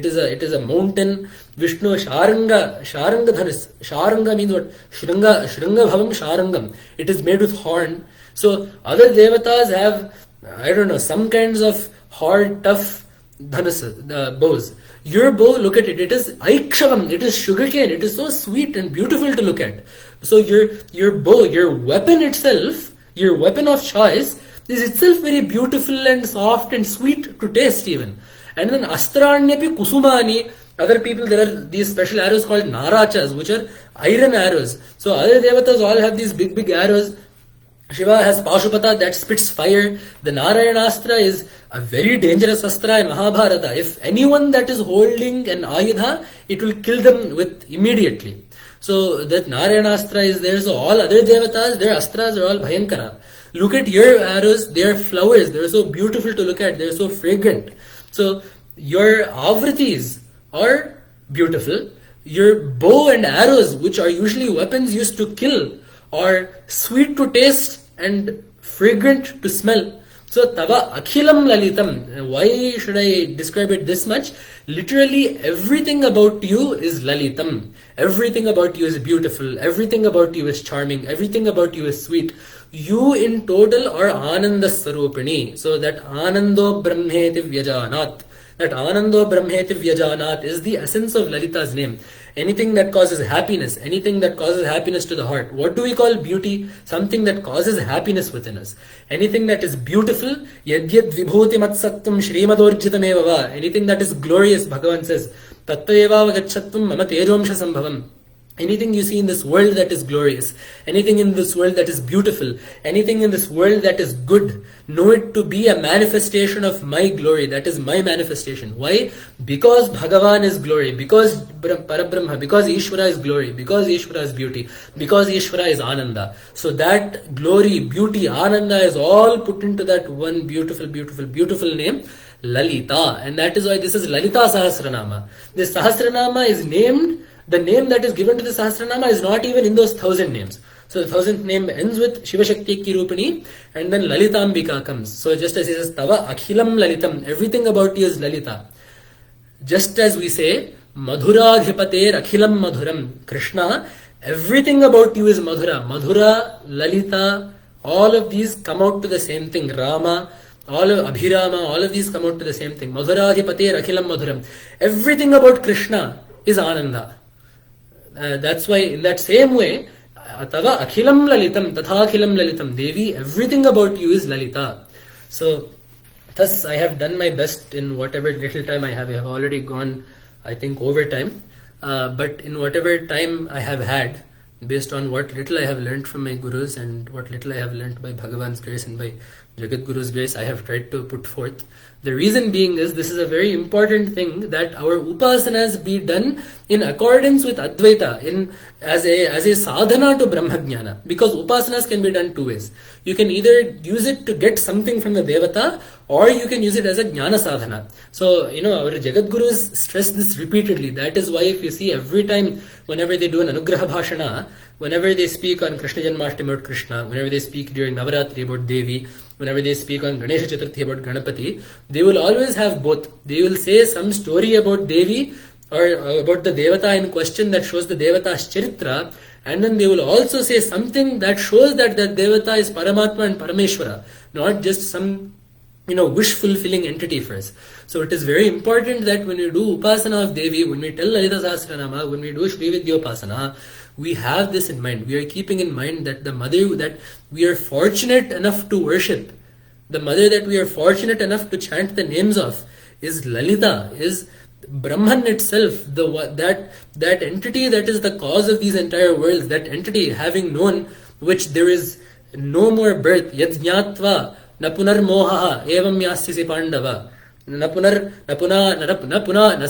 is a mountain. Vishnu Sharanga dhanus. Sharanga means what? Shranga bhavam Sharangam. It is made with horn. So other devatas have, I don't know, some kinds of hard, tough dhanus, bows. Your bow, look at it, it is aikshavam, it is sugarcane, it is so sweet and beautiful to look at. So your bow, your weapon itself, your weapon of choice, is itself very beautiful and soft and sweet to taste even. And then astrányapi kusumani, other people, there are these special arrows called narachas, which are iron arrows. So other devatas all have these big arrows. Shiva has Pashupata that spits fire. The Narayanastra is a very dangerous astra in Mahabharata. If anyone that is holding an ayudha, it will kill them with immediately. So that Narayanastra is there. So all other devatas, their astras are all bhayankara. Look at your arrows, they are flowers, they are so beautiful to look at, they are so fragrant. So your avritis are beautiful. Your bow and arrows, which are usually weapons used to kill, are sweet to taste and fragrant to smell. So tava akhilam lalitam. Why should I describe it this much? Literally everything about you is lalitam. Everything about you is beautiful. Everything about you is charming. Everything about you is sweet. You in total are Ananda Sarupini. So that Anando Brahmeti Vyajanat. That Anando Brahmeti Vyajanat is the essence of Lalita's name. Anything that causes happiness, anything that causes happiness to the heart. What do we call beauty? Something that causes happiness within us. Anything that is beautiful, yadyad vibhuti matsattam shrimadorjitamevava. Anything that is glorious, Bhagavan says, tattvaeva vagachatvam mama tejomsha sambhavam. Anything you see in this world that is glorious, anything in this world that is beautiful, anything in this world that is good, know it to be a manifestation of my glory. That is my manifestation. Why? Because Bhagavan is glory, because Parabrahma, because Ishvara is glory, because Ishvara is beauty, because Ishvara is Ananda. So that glory, beauty, Ananda is all put into that one beautiful, beautiful, beautiful name, Lalita. And that is why this is Lalita Sahasranama. This Sahasranama is named, the name that is given to the Sahasranama is not even in those 1,000 names. So the 1,000th name ends with Shiva Shakti Kirupini and then Lalitambika comes. So just as he says, Tava Akhilam Lalitam, everything about you is Lalita. Just as we say, Madhuradhipater Akhilam Madhuram, Krishna, everything about you is Madhura. Madhura, Lalita, all of these come out to the same thing. Rama, all of Abhirama, all of these come out to the same thing. Madhuradhipater Akhilam Madhuram. Everything about Krishna is Ananda. That's why in that same way, Tava Akhilam Lalitam, Tatha Akhilam Lalitam, Devi, everything about you is Lalita. So, thus I have done my best in whatever little time I have. I have already gone, I think, over time. But in whatever time I have had, based on what little I have learnt from my gurus and what little I have learnt by Bhagavan's grace and by Jagat Guru's grace, I have tried to put forth. The reason being is, this is a very important thing, that our upasanas be done in accordance with Advaita, as a sadhana to Brahmajnana. Because upasanas can be done two ways. You can either use it to get something from the Devata, or you can use it as a Jnana sadhana. So, our Jagat Gurus stress this repeatedly. That is why if you see every time, whenever they do an Anugraha Bhashana, whenever they speak on Krishna Janmashtami about Krishna, whenever they speak during Navaratri about Devi, whenever they speak on Ganesha Chaturthi about Ganapati, they will always have both. They will say some story about Devi or about the Devata in question that shows the Devata's charitra, and then they will also say something that shows that the Devata is Paramatma and Parameshwara, not just some wish fulfilling entity for us. So it is very important that when we do Upasana of Devi, when we tell Lalita Sahasranama, when we do Shri Vidya Upasana, we have this in mind. We are keeping in mind that the mother that we are fortunate enough to worship, the mother that we are fortunate enough to chant the names of, is Lalita, is Brahman itself, that entity that is the cause of these entire worlds, that entity having known which there is no more birth, yad jnatva na punar moha evam yasyasi pandava na sa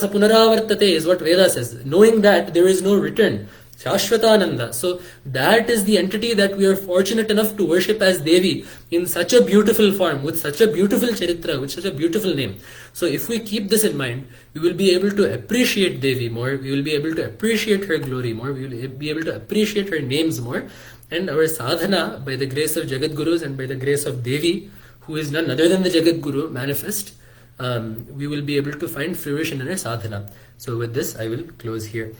punaravartate is what Veda says, knowing that there is no return, Shashvatananda. So that is the entity that we are fortunate enough to worship as Devi in such a beautiful form, with such a beautiful charitra, with such a beautiful name. So if we keep this in mind, we will be able to appreciate Devi more, we will be able to appreciate her glory more, we will be able to appreciate her names more, and our sadhana, by the grace of Jagat Gurus and by the grace of Devi, who is none other than the Jagat Guru manifest, we will be able to find fruition in our sadhana. So with this, I will close here.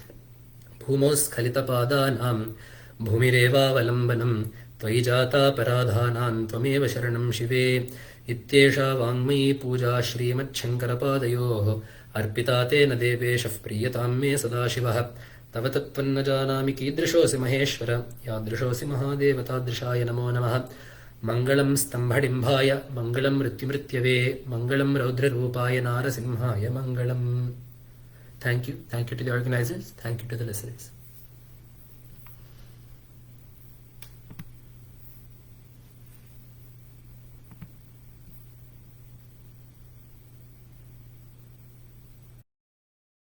Bhumoskhalitapadaanam bhumirevaavalambanam त्वयि जाता पराधानां त्वमेव शरणं शिवे इत्येषा वाङ्मयी पूजा श्रीमच्छङ्करपादयोः अर्पिता तेन देवेशः प्रीयतां मे सदाशिवः तव तत्त्वन्न जानामि कीदृशोऽसि महेश्वर यादृशोऽसि महादेव तादृशाय नमो नमः मङ्गलं स्तम्भडिम्बाय मङ्गलं मृत्युमृत्यवे मङ्गलं रौद्ररूपाय नारसिंहाय मङ्गलम्. Thank you to the organizers, thank you to the listeners.